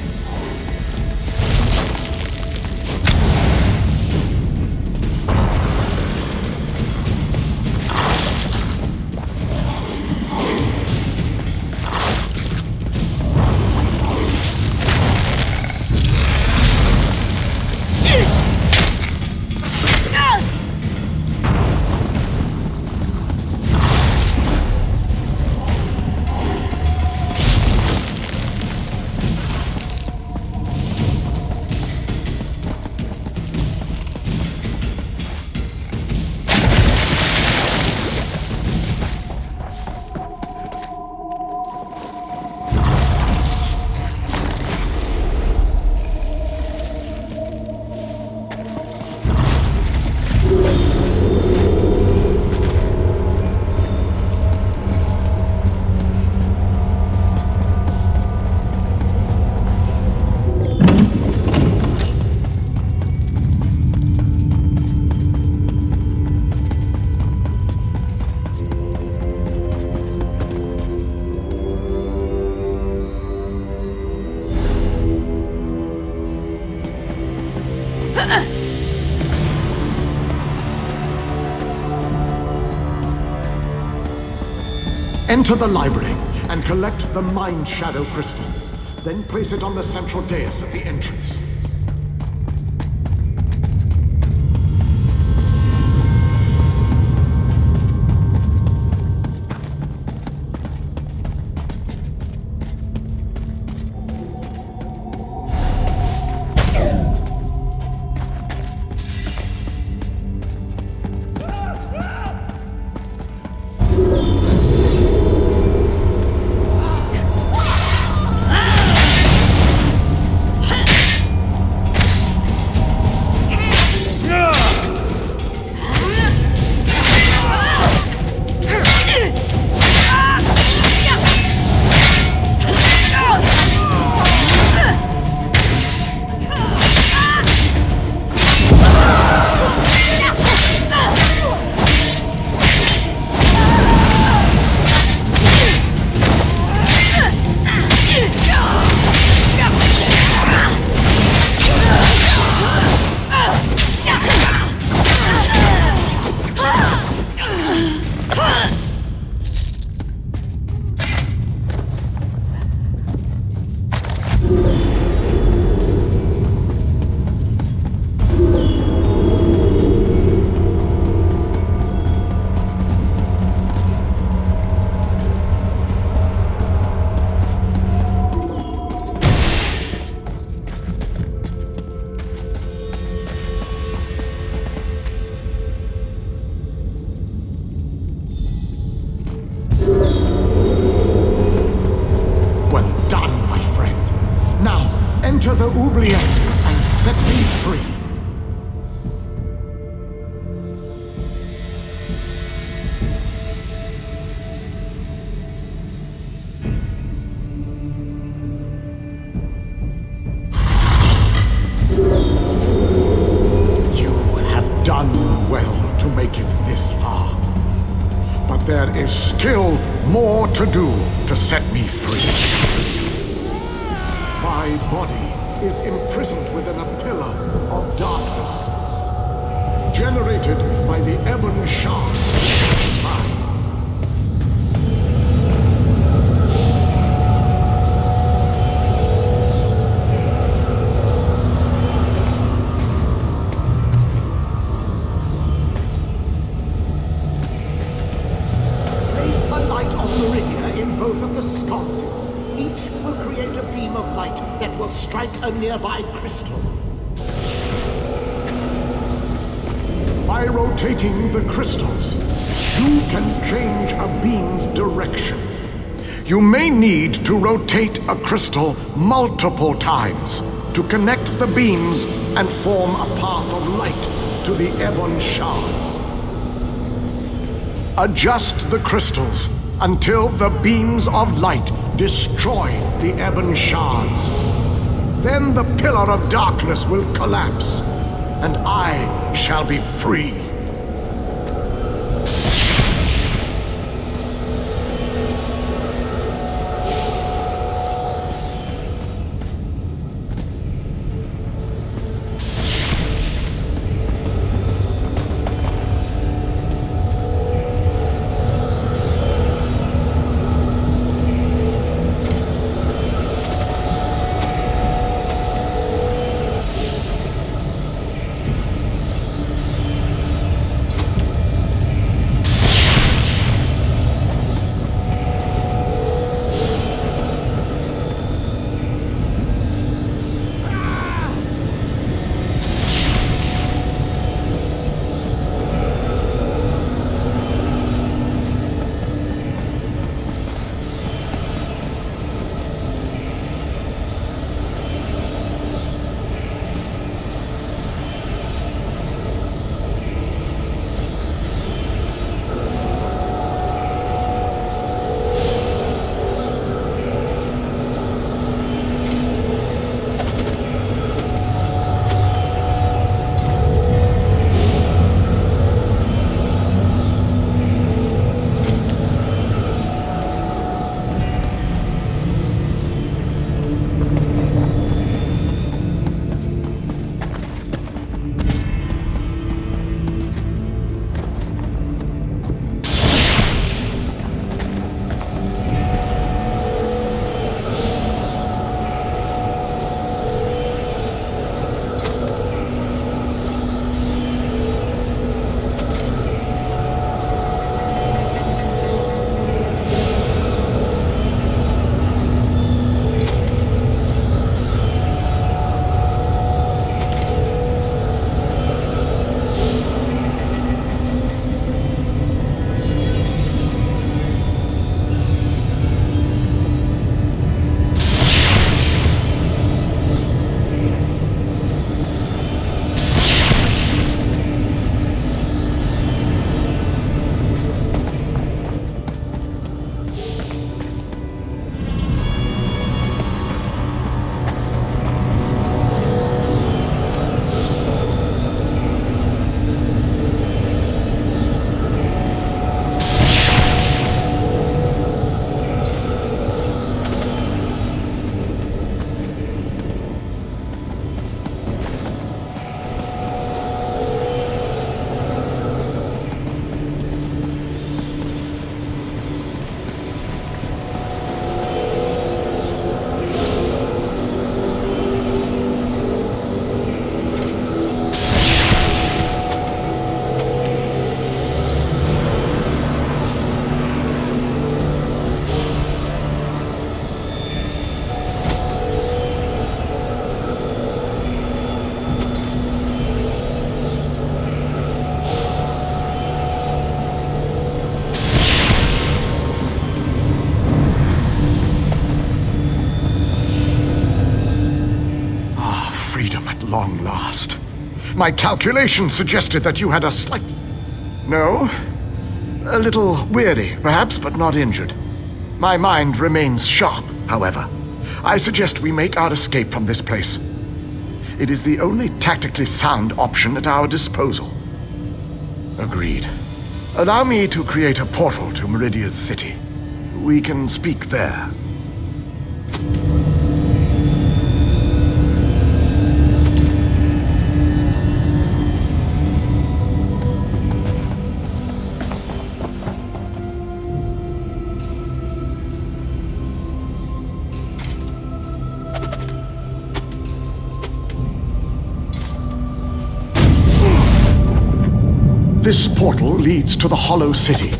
Enter the library and collect the Mind Shadow Crystal. Then place it on the central dais at the entrance. Enter the oubliette and set me free. You have done well to make it this far. But there is still more to do to set me free. My body is imprisoned within a pillar of darkness, generated by the ebon shards inside. Place a light of Meridia in both of the sconces. Each will create a beam of light that will strike a nearby crystal. By rotating the crystals, you can change a beam's direction. You may need to rotate a crystal multiple times to connect the beams and form a path of light to the ebon shards. Adjust the crystals until the beams of light destroy the ebon shards. Then the pillar of darkness will collapse, and I shall be free. My calculations suggested that you had a slight... No? A little weary, perhaps, but not injured. My mind remains sharp, however. I suggest we make our escape from this place. It is the only tactically sound option at our disposal. Agreed. Allow me to create a portal to Meridia's city. We can speak there. This portal leads to the Hollow City.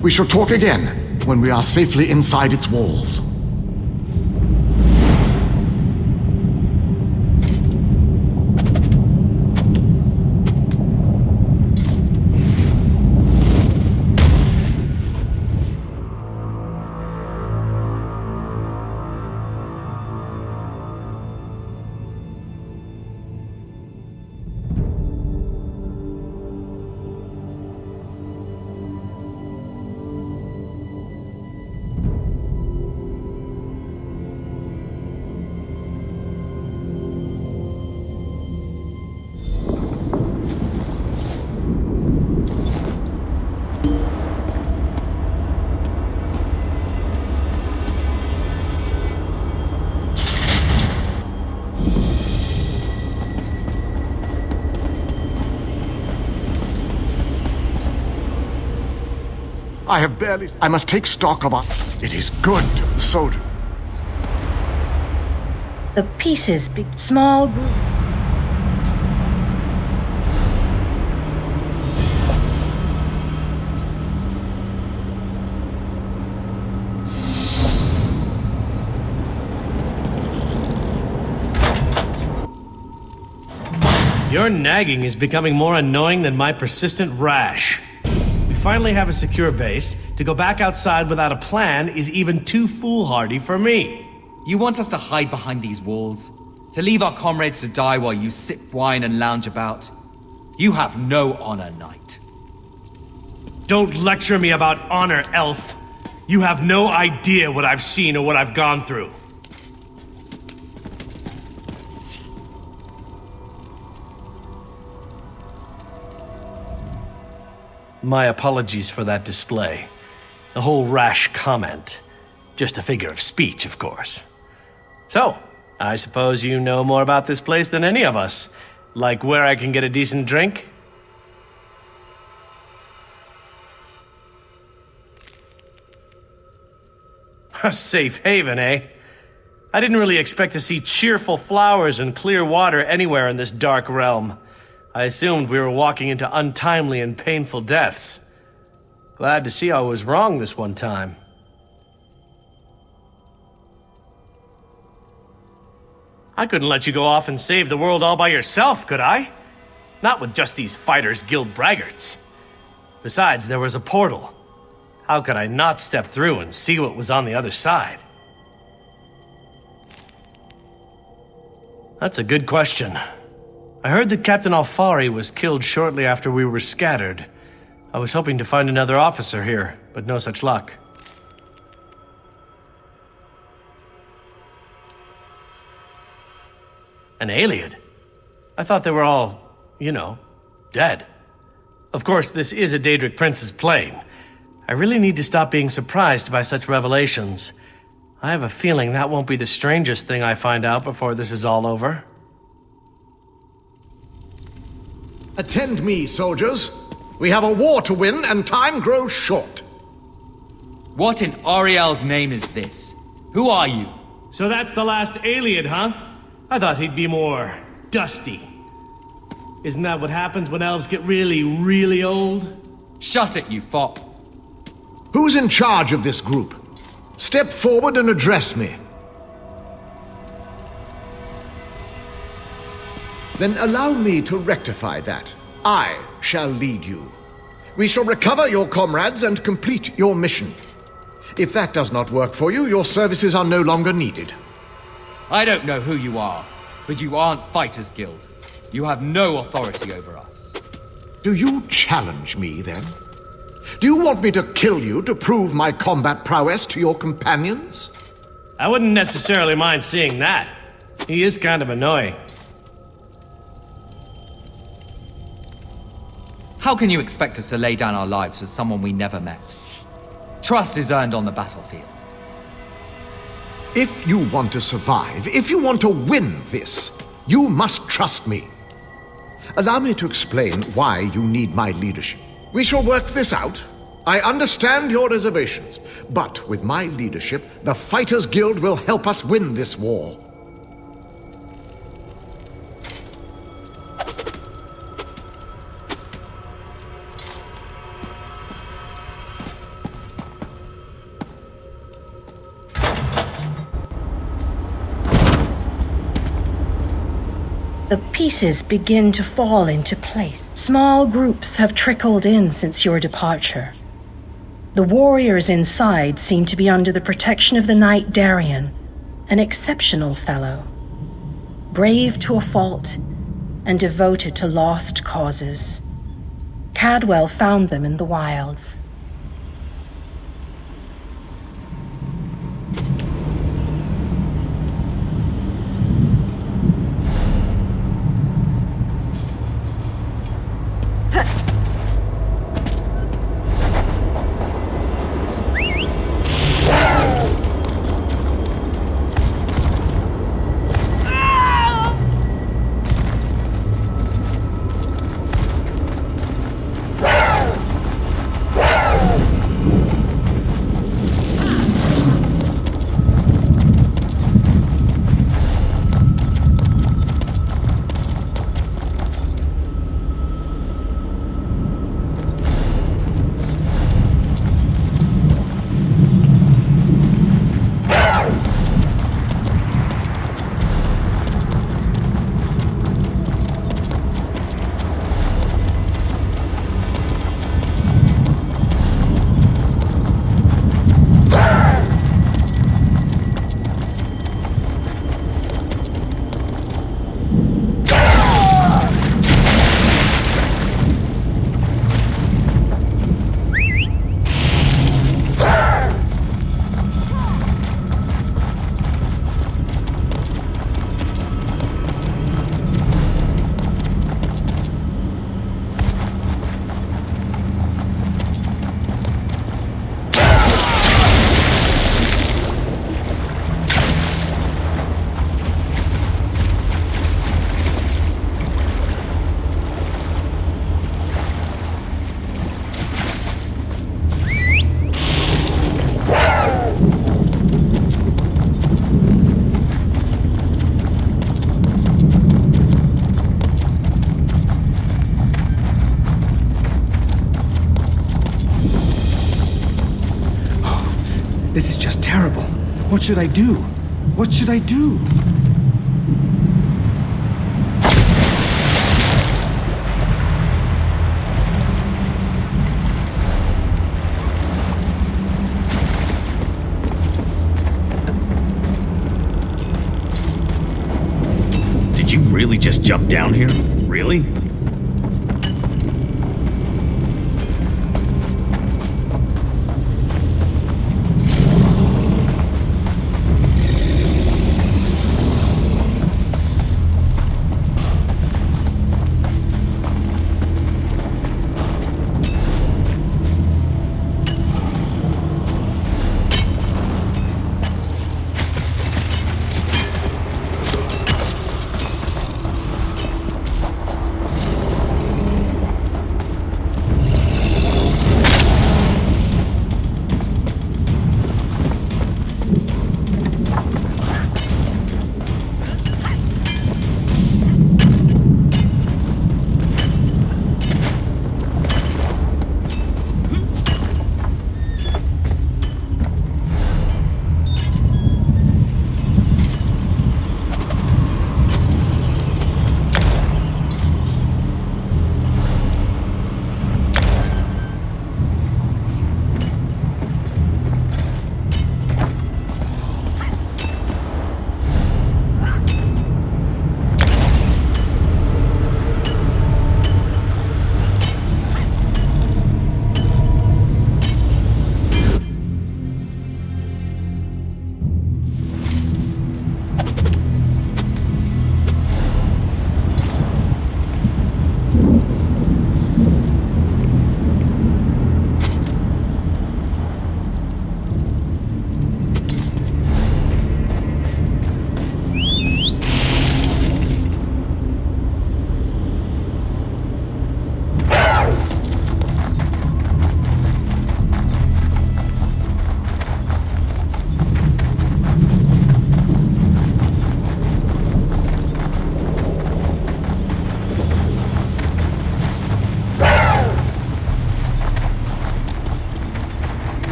We shall talk again when we are safely inside its walls. I must take stock of our... It is good, soldier. The pieces, small group. Your nagging is becoming more annoying than my persistent rash. We finally have a secure base. To go back outside without a plan is even too foolhardy for me. You want us to hide behind these walls? To leave our comrades to die while you sip wine and lounge about? You have no honor, knight. Don't lecture me about honor, elf. You have no idea what I've seen or what I've gone through. My apologies for that display. The whole rash comment. Just a figure of speech, of course. So, I suppose you know more about this place than any of us. Like where I can get a decent drink? A safe haven, eh? I didn't really expect to see cheerful flowers and clear water anywhere in this dark realm. I assumed we were walking into untimely and painful deaths. Glad to see I was wrong this one time. I couldn't let you go off and save the world all by yourself, could I? Not with just these Fighters Guild braggarts. Besides, there was a portal. How could I not step through and see what was on the other side? That's a good question. I heard that Captain Alfari was killed shortly after we were scattered. I was hoping to find another officer here, but no such luck. An Iliad? I thought they were all, dead. Of course, this is a Daedric Prince's plane. I really need to stop being surprised by such revelations. I have a feeling that won't be the strangest thing I find out before this is all over. Attend me, soldiers. We have a war to win, and time grows short. What in Ariel's name is this? Who are you? So that's the last Iliad, huh? I thought he'd be more dusty. Isn't that what happens when elves get really, really old? Shut it, you fop. Who's in charge of this group? Step forward and address me. Then allow me to rectify that. I shall lead you. We shall recover your comrades and complete your mission. If that does not work for you, your services are no longer needed. I don't know who you are, but you aren't Fighters Guild. You have no authority over us. Do you challenge me, then? Do you want me to kill you to prove my combat prowess to your companions? I wouldn't necessarily mind seeing that. He is kind of annoying. How can you expect us to lay down our lives for someone we never met? Trust is earned on the battlefield. If you want to survive, if you want to win this, you must trust me. Allow me to explain why you need my leadership. We shall work this out. I understand your reservations, but with my leadership, the Fighters Guild will help us win this war. The pieces begin to fall into place. Small groups have trickled in since your departure. The warriors inside seem to be under the protection of the Knight Darien, an exceptional fellow. Brave to a fault and devoted to lost causes. Cadwell found them in the wilds. This is just terrible. What should I do? What should I do? Did you really just jump down here? Really?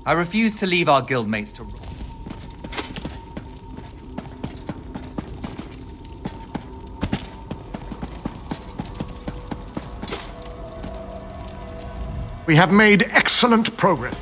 I refuse to leave our guildmates to... We have made excellent progress.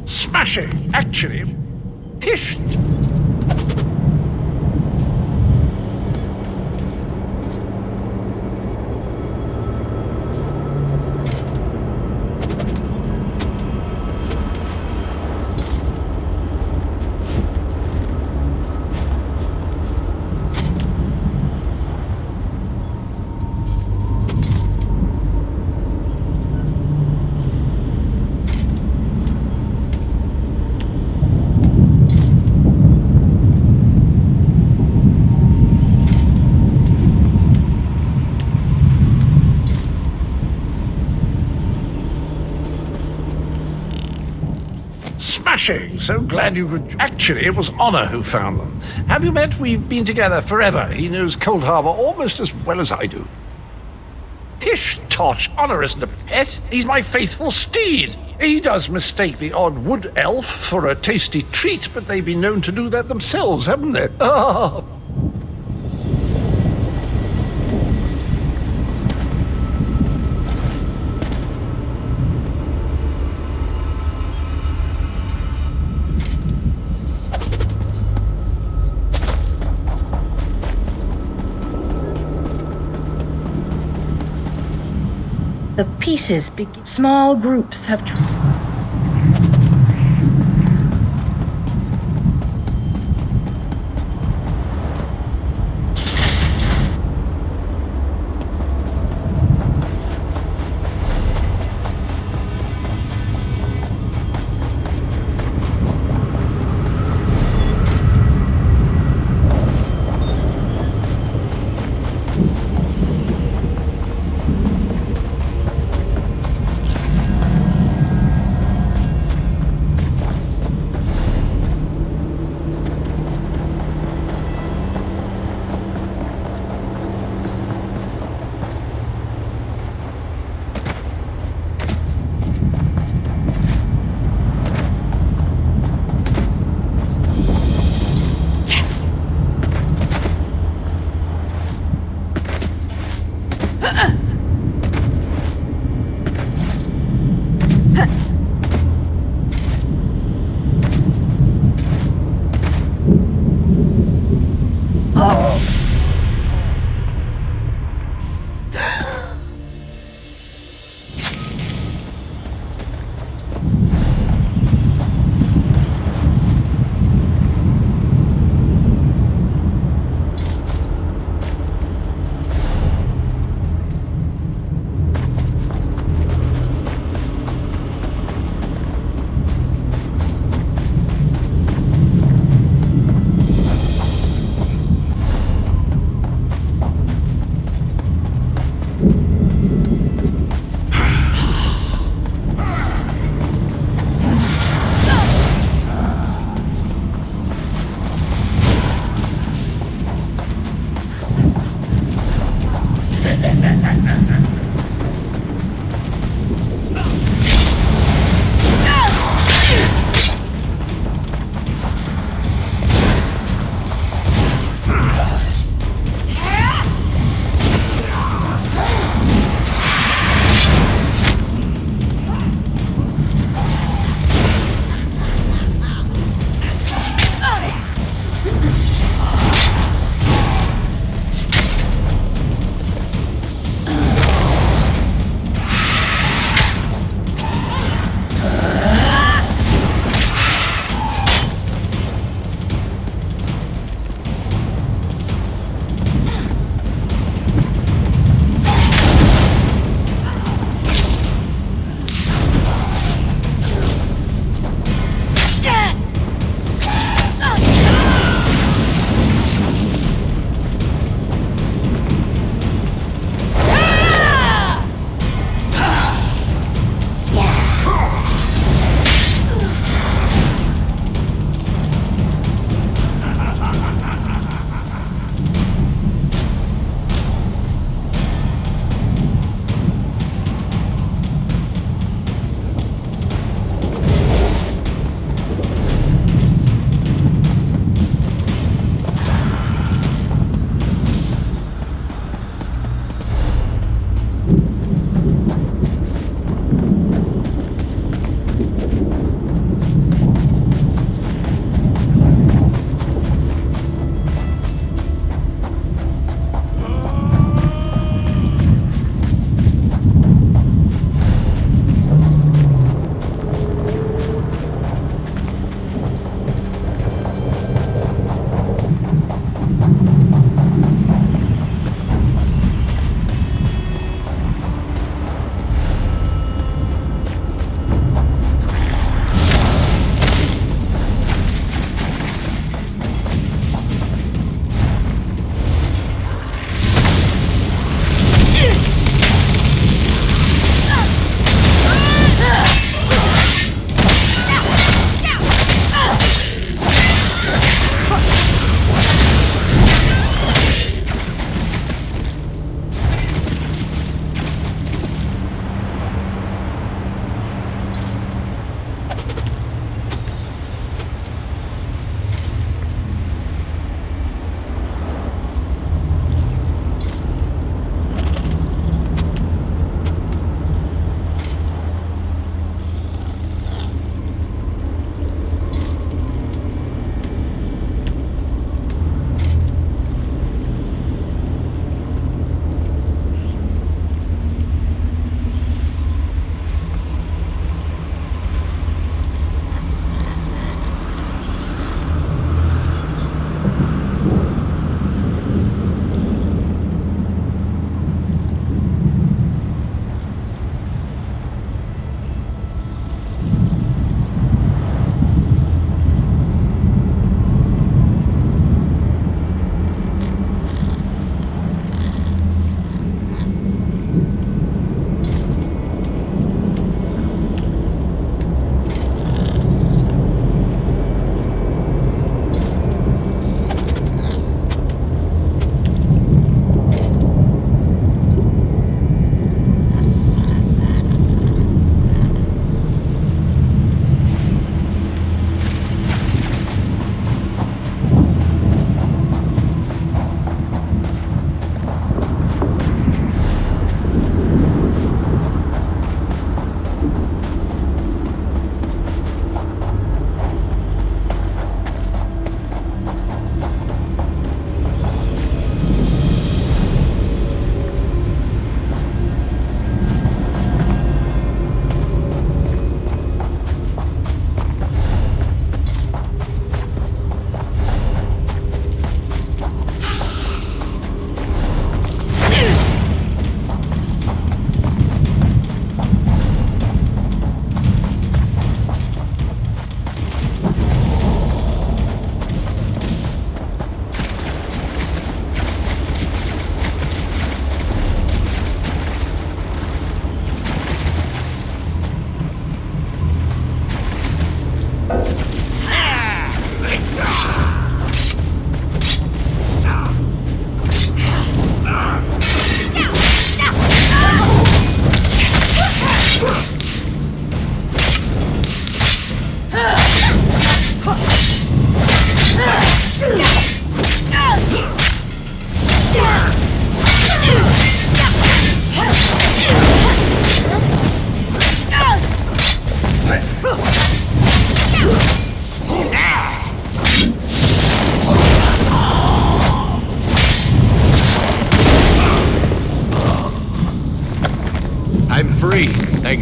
Smashing, actually. Hished. Smashing! So glad you could... Actually, it was Honor who found them. Have you met? We've been together forever. He knows Cold Harbor almost as well as I do. Pish Tosh, Honor isn't a pet. He's my faithful steed. He does mistake the odd wood elf for a tasty treat, but they've been known to do that themselves, haven't they? Ah! The pieces begin. Small groups have.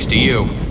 Thanks to you.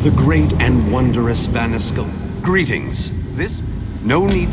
The great and wondrous Vaniscal. Greetings. This? No need.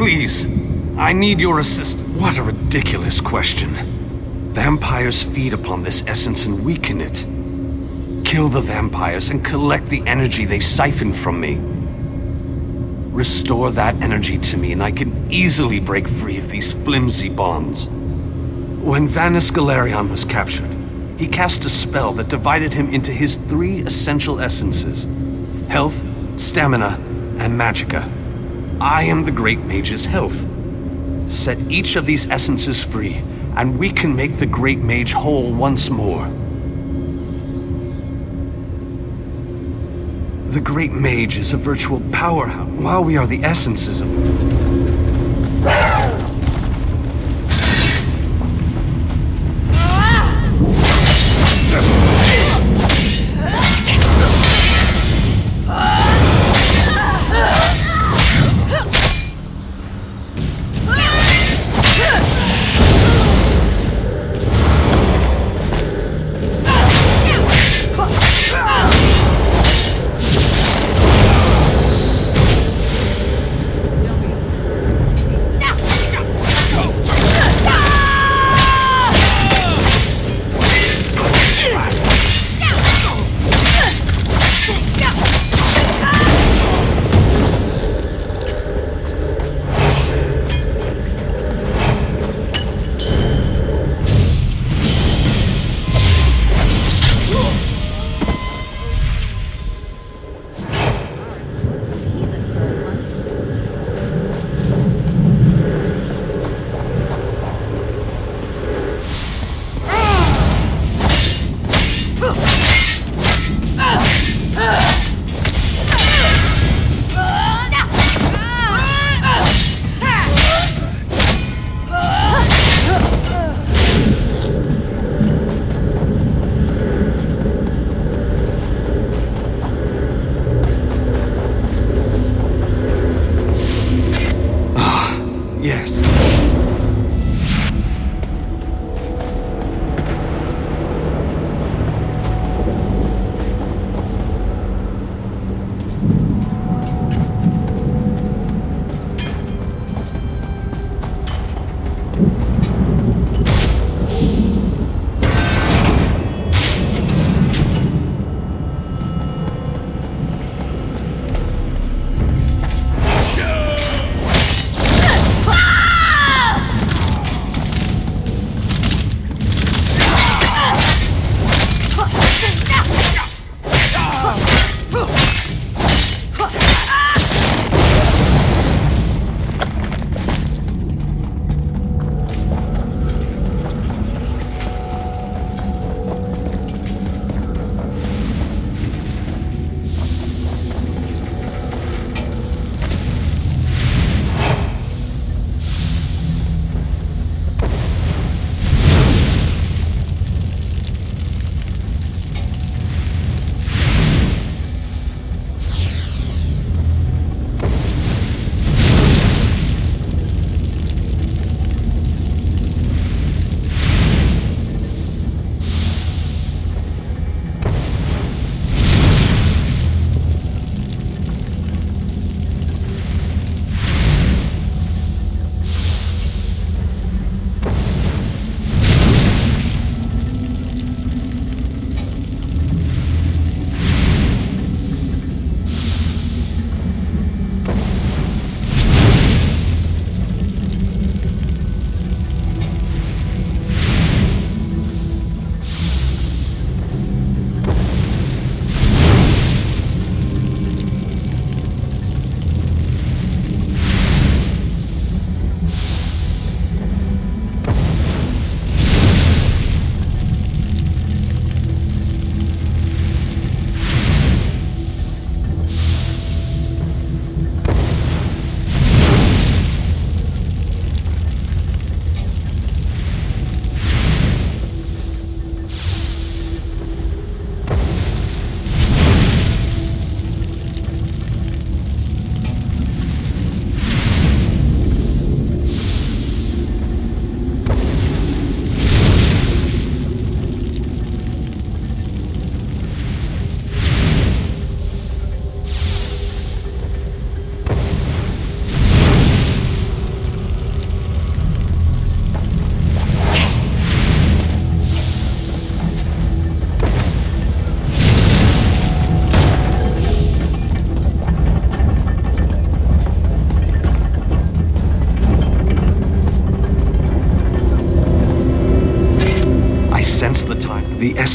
please. I need your assistance. What a ridiculous question. Vampires feed upon this essence and weaken it. Kill the vampires and collect the energy they siphon from me. Restore that energy to me and I can easily break free of these flimsy bonds. When Vanus Galerion was captured, he cast a spell that divided him into his 3 essential essences: health, stamina, and magicka. I am the Great Mage's health. Set each of these essences free, and we can make the Great Mage whole once more. The Great Mage is a virtual powerhouse, while we are the essences of...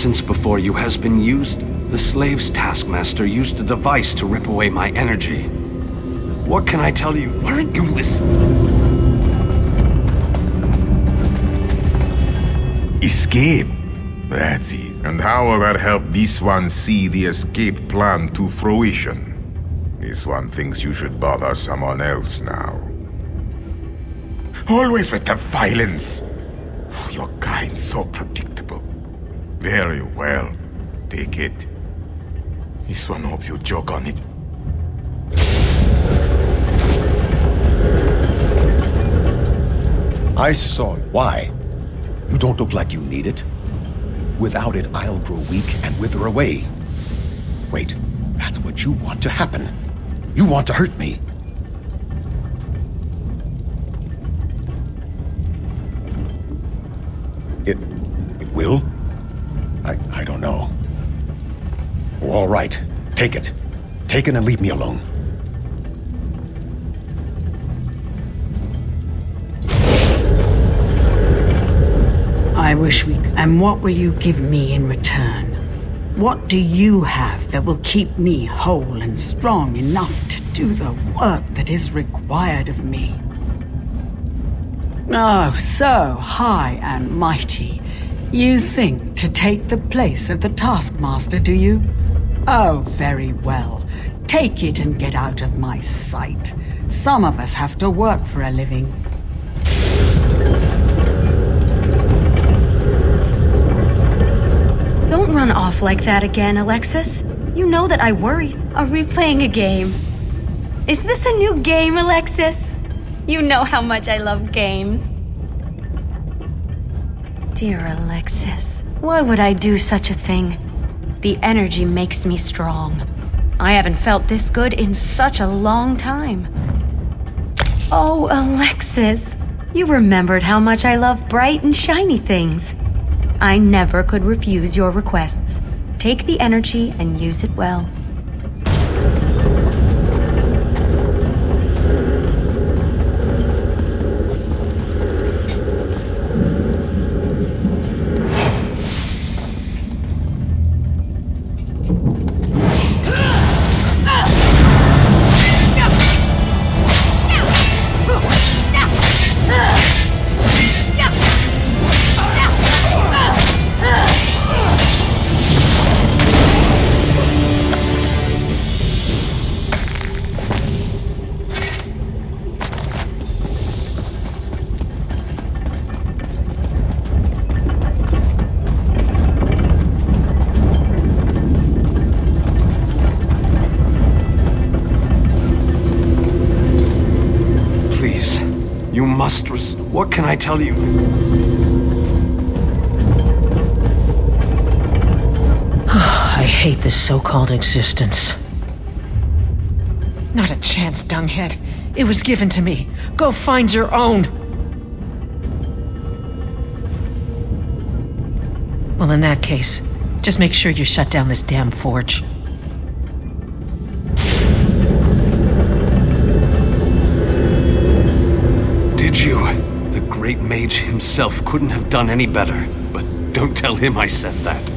since before you has been used. The slave's taskmaster used a device to rip away my energy. What can I tell you? Why aren't you listening? Escape? That's easy. And how will that help this one see the escape plan to fruition? This one thinks you should bother someone else now. Always with the violence. Oh, your kind so predictable. Very well. Take it. This one hopes you joke on it. I saw it. Why? You don't look like you need it. Without it, I'll grow weak and wither away. Wait, that's what you want to happen. You want to hurt me. It will? I don't know. All right, take it. Take it and leave me alone. I wish we... And what will you give me in return? What do you have that will keep me whole and strong enough to do the work that is required of me? Oh, so high and mighty. You think to take the place of the taskmaster, do you? Oh, very well. Take it and get out of my sight. Some of us have to work for a living. Don't run off like that again, Alexis. You know that I worry. Are we playing a game? Is this a new game, Alexis? You know how much I love games. Dear Alexis, why would I do such a thing? The energy makes me strong. I haven't felt this good in such a long time. Oh, Alexis, you remembered how much I love bright and shiny things. I never could refuse your requests. Take the energy and use it well. What can I tell you? I hate this so-called existence. Not a chance, dunghead. It was given to me. Go find your own. Well, in that case, just make sure you shut down this damn forge. Did you? The great mage himself couldn't have done any better, but don't tell him I said that.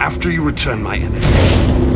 After you return my energy...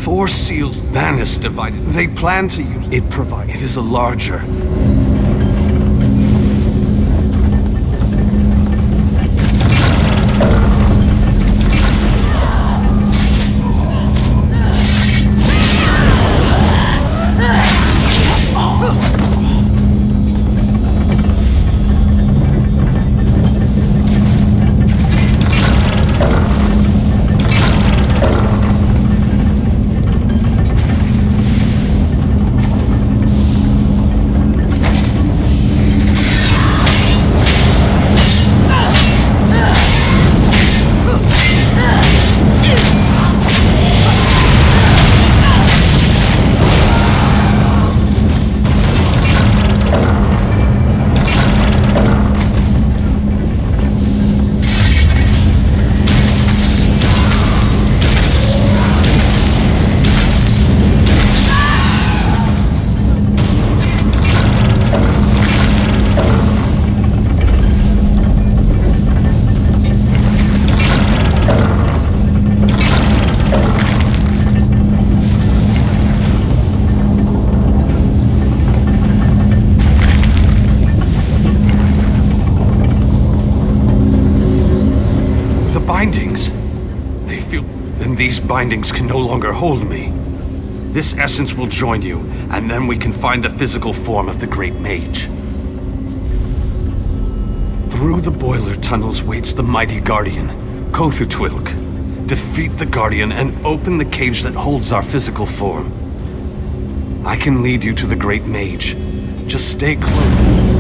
Four seals, Vanis divided. They plan to use it. It is a larger. bindings can no longer hold me. This essence will join you, and then we can find the physical form of the Great Mage. Through the boiler tunnels waits the mighty Guardian, Kothutwilk. Defeat the Guardian and open the cage that holds our physical form. I can lead you to the Great Mage. Just stay close.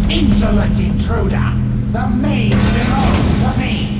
Insolent intruder! The mage belongs to me!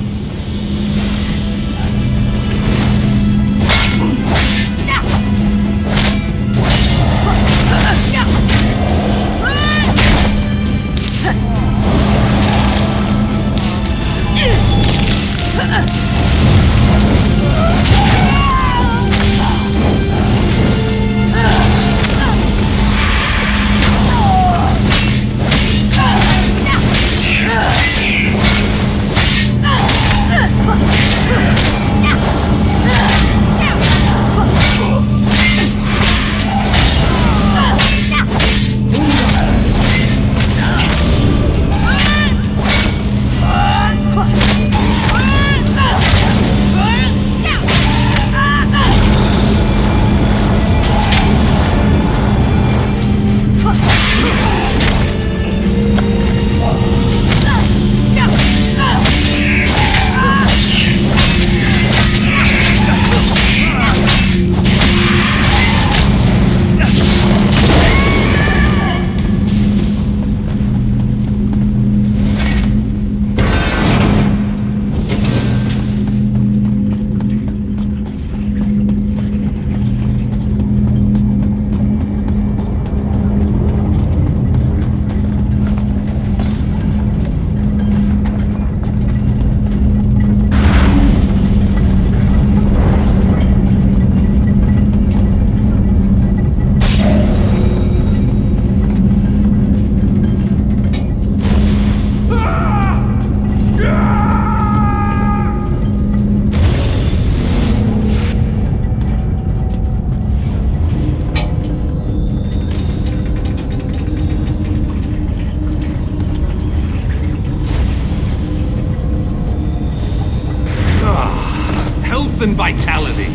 And vitality.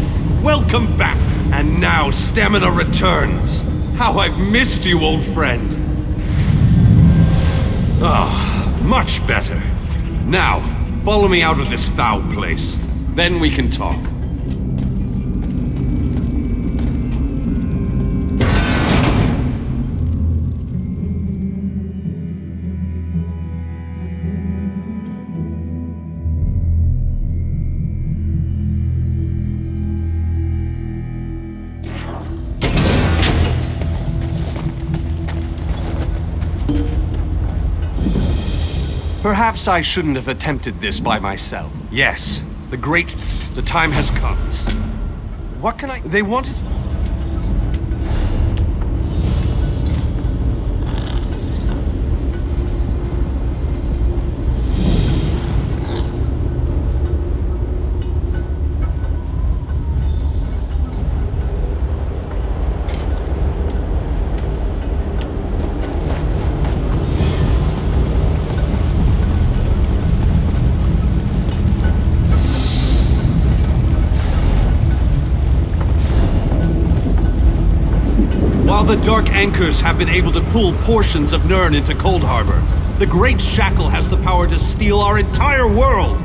Welcome back. And now stamina returns. How I've missed you, old friend. Ah, much better. Now, follow me out of this foul place. Then we can talk. Perhaps I shouldn't have attempted this by myself. Yes, the time has come. What can I... They wanted... While the Dark Anchors have been able to pull portions of Nirn into Cold Harbor, the Great Shackle has the power to steal our entire world!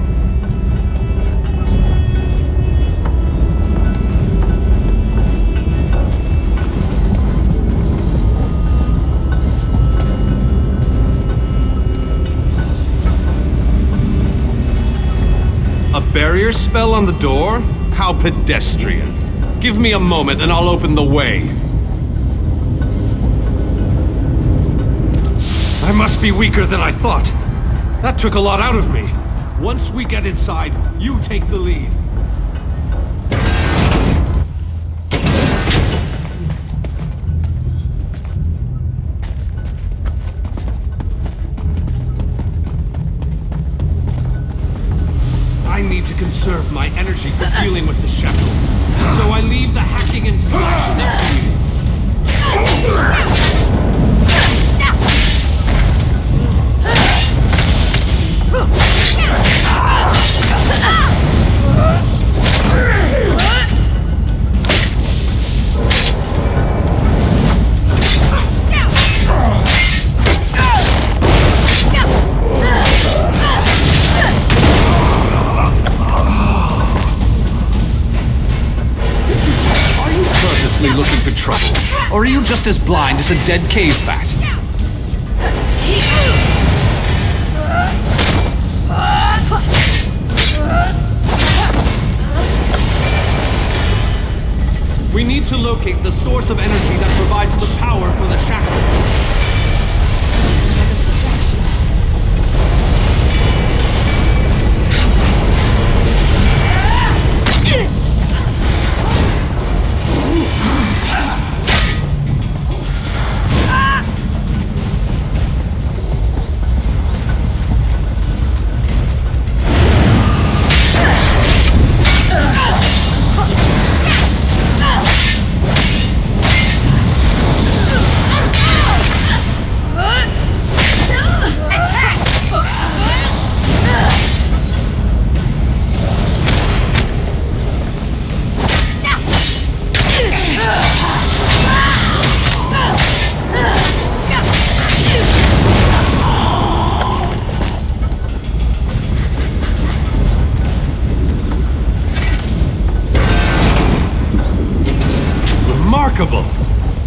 A barrier spell on the door? How pedestrian. Give me a moment and I'll open the way. must be weaker than I thought. That took a lot out of me. Once we get inside, you take the lead. I need to conserve my energy for dealing with the shackle. So I leave the hacking and slashing up to you. Looking for trouble? Or are you just as blind as a dead cave bat? We need to locate the source of energy that provides the power for the shackle.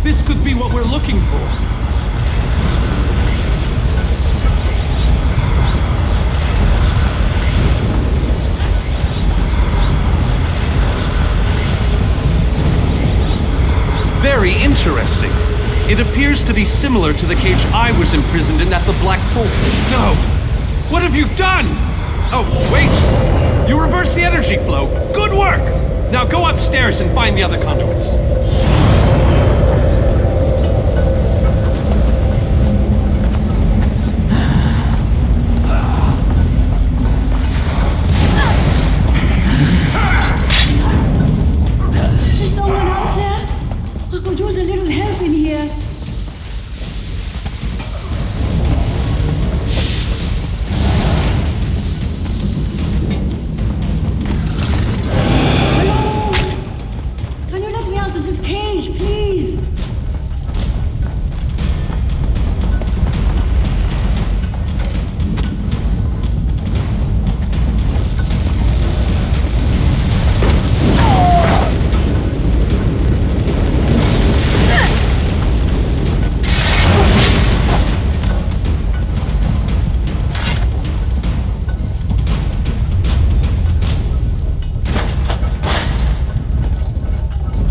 This could be what we're looking for. Very interesting. It appears to be similar to the cage I was imprisoned in at the Black Hole. No! What have you done? Oh, wait! You reversed the energy flow. Good work! Now go upstairs and find the other conduits.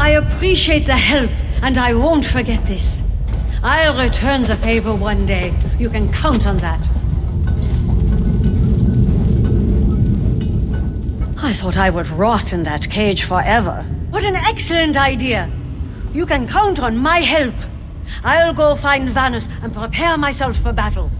I appreciate the help, and I won't forget this. I'll return the favor one day. You can count on that. I thought I would rot in that cage forever. What an excellent idea! You can count on my help. I'll go find Vanus and prepare myself for battle.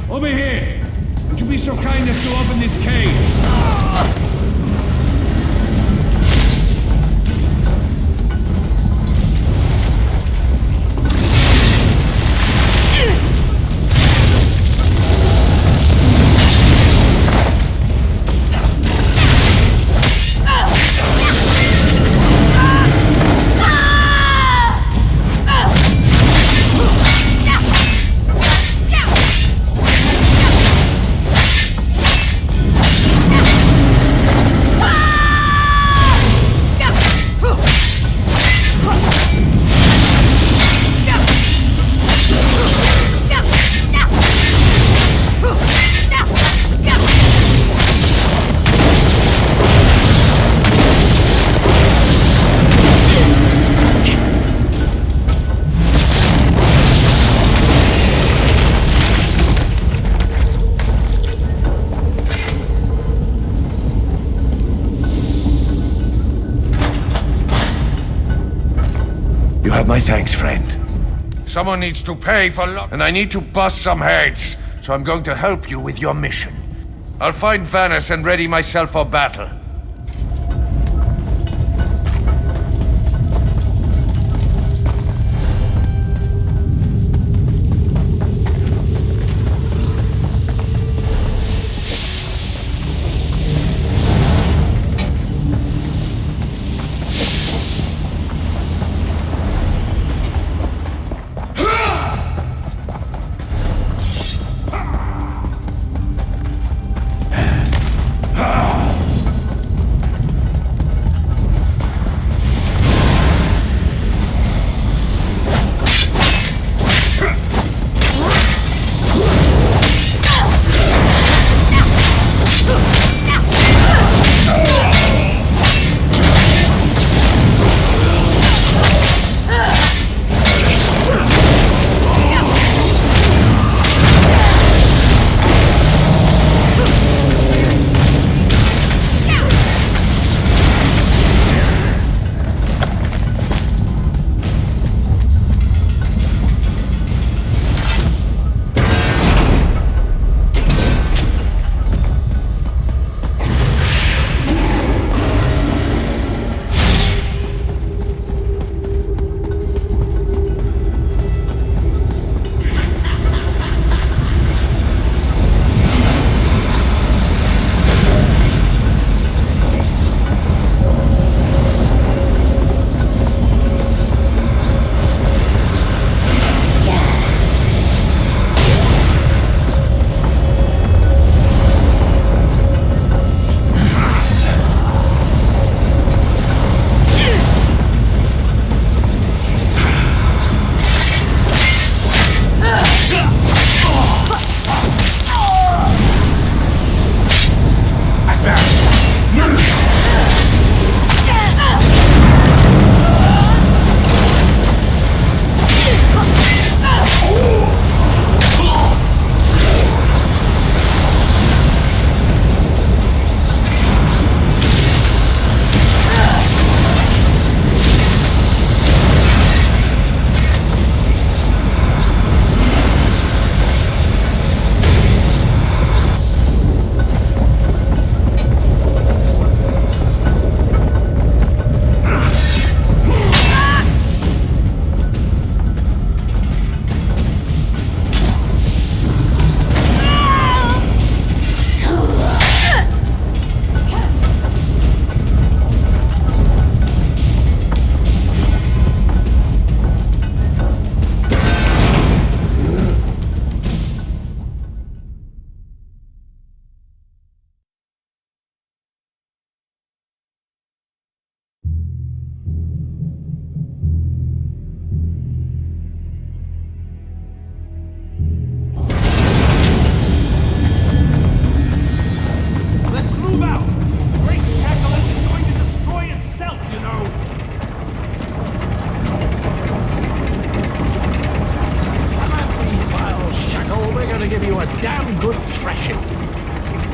Over here! Would you be so kind as to open this cage? have my thanks, friend. Someone needs to pay for and I need to bust some heads, so I'm going to help you with your mission. I'll find Vanis and ready myself for battle.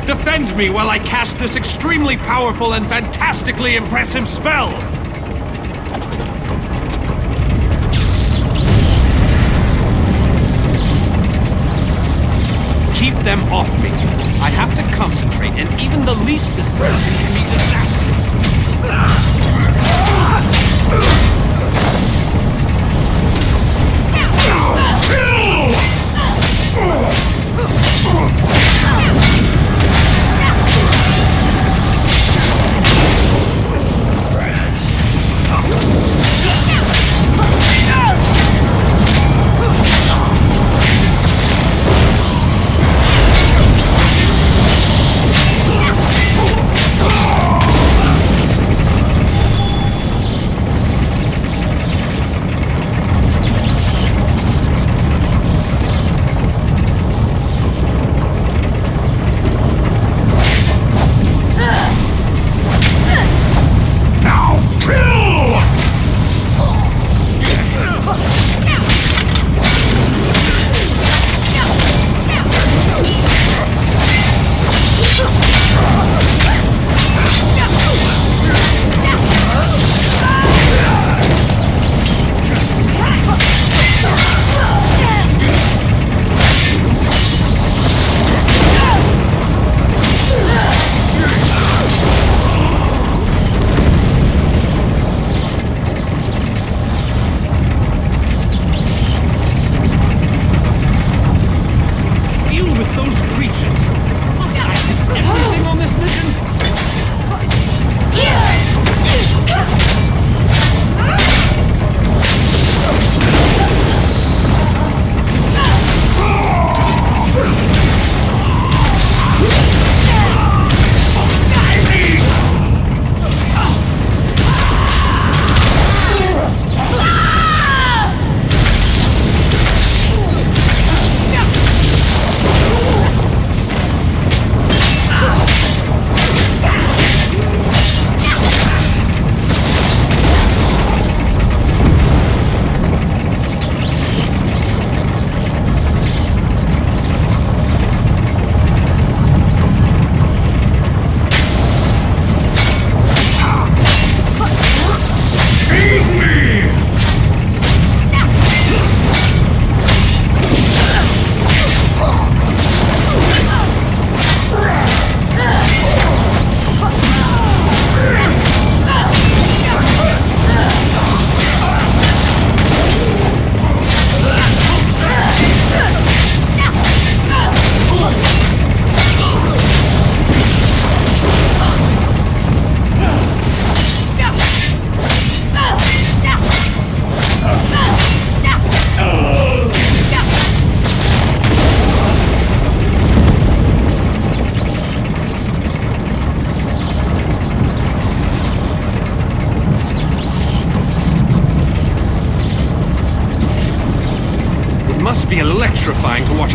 Defend me while I cast this extremely powerful and fantastically impressive spell! Keep them off me. I have to concentrate, and even the least distraction can be disastrous.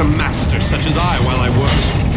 a master such as I while I work.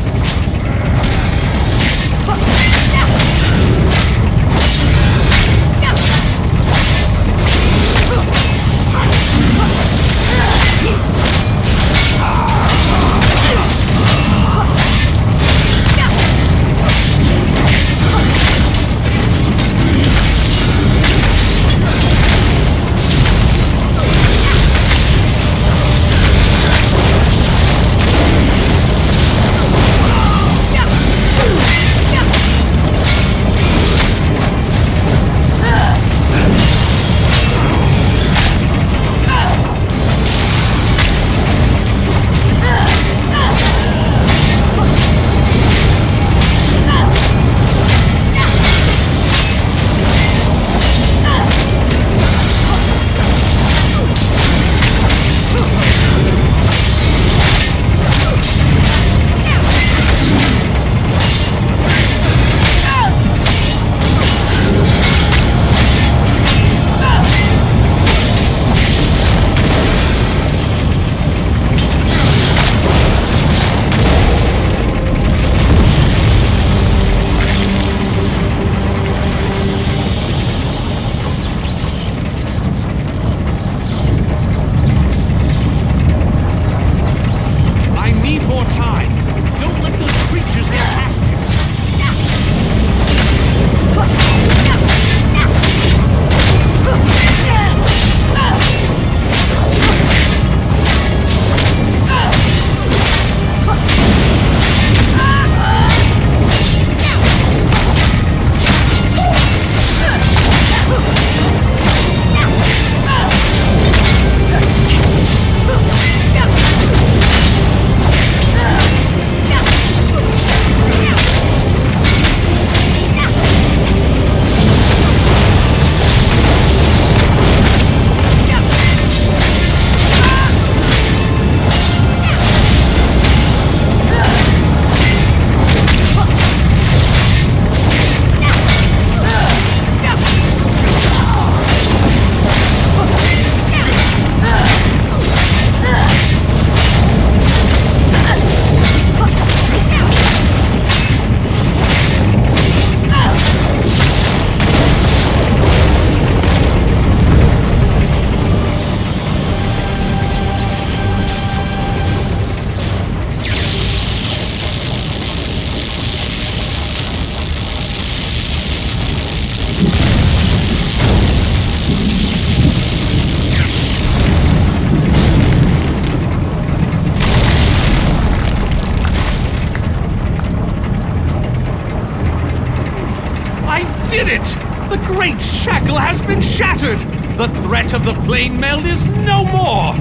Did it! The great shackle has been shattered! The threat of the plane meld is no more!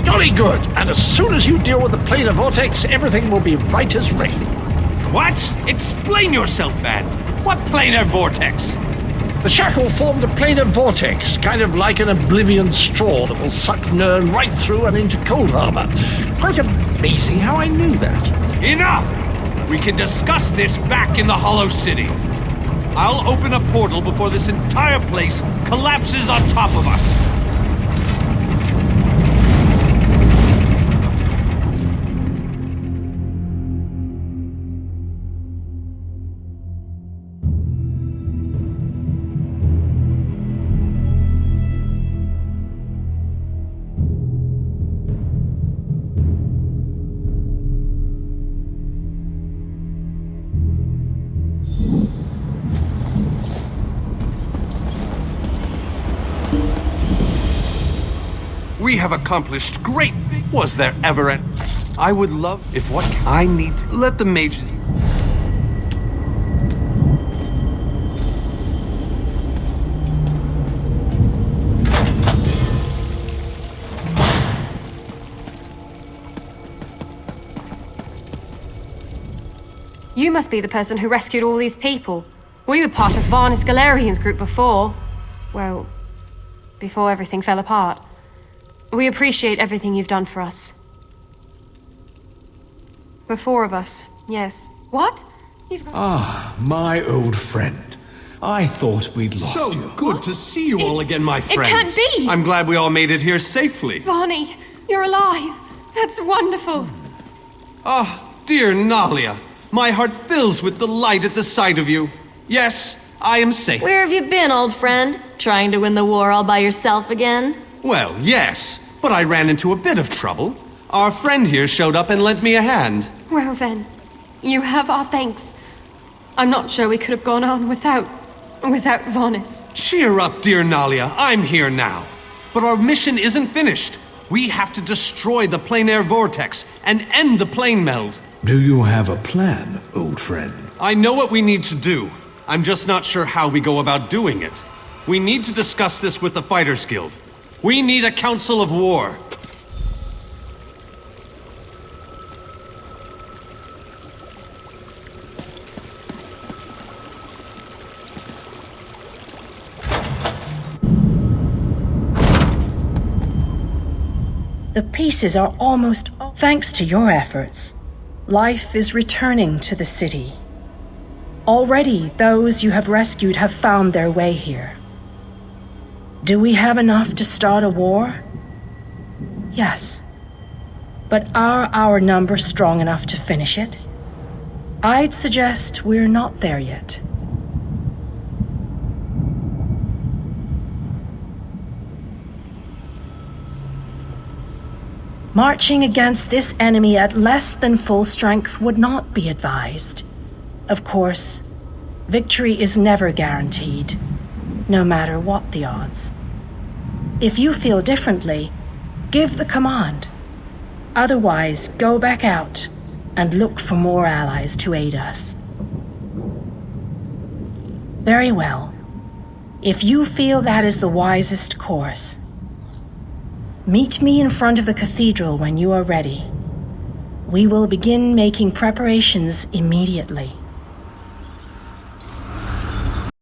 Jolly good. And as soon as you deal with the planar vortex, everything will be right as rain. What? Explain yourself, man. What planar vortex? The shackle formed a planar vortex, kind of like an oblivion straw that will suck Nern right through and into Cold Harbor. Quite amazing how I knew that. Enough! We can discuss this back in the Hollow City. I'll open a portal before this entire place collapses on top of us. We have accomplished great things. Was there ever an... I would love if what I need... Let the mages... You must be the person who rescued all these people. We were part of Varnus Galerian's group before. Well, before everything fell apart. We appreciate everything you've done for us. The four of us, yes. What? Ah, my old friend. I thought we'd lost you. So good to see you all again, my friends. It can't be! I'm glad we all made it here safely. Varney, you're alive. That's wonderful. Ah, dear Nalia, my heart fills with delight at the sight of you. Yes, I am safe. Where have you been, old friend? Trying to win the war all by yourself again? Well, yes, but I ran into a bit of trouble. Our friend here showed up and lent me a hand. Well then, you have our thanks. I'm not sure we could have gone on without Vonis. Cheer up, dear Nalia. I'm here now. But our mission isn't finished. We have to destroy the plein air vortex and end the plane meld. Do you have a plan, old friend? I know what we need to do. I'm just not sure how we go about doing it. We need to discuss this with the Fighters Guild. We need a council of war. The pieces are almost... Thanks to your efforts, life is returning to the city. Already, those you have rescued have found their way here. Do we have enough to start a war? Yes. But are our numbers strong enough to finish it? I'd suggest we're not there yet. Marching against this enemy at less than full strength would not be advised. Of course, victory is never guaranteed, no matter what the odds. If you feel differently, give the command. Otherwise, go back out and look for more allies to aid us. Very well. If you feel that is the wisest course, meet me in front of the cathedral when you are ready. We will begin making preparations immediately.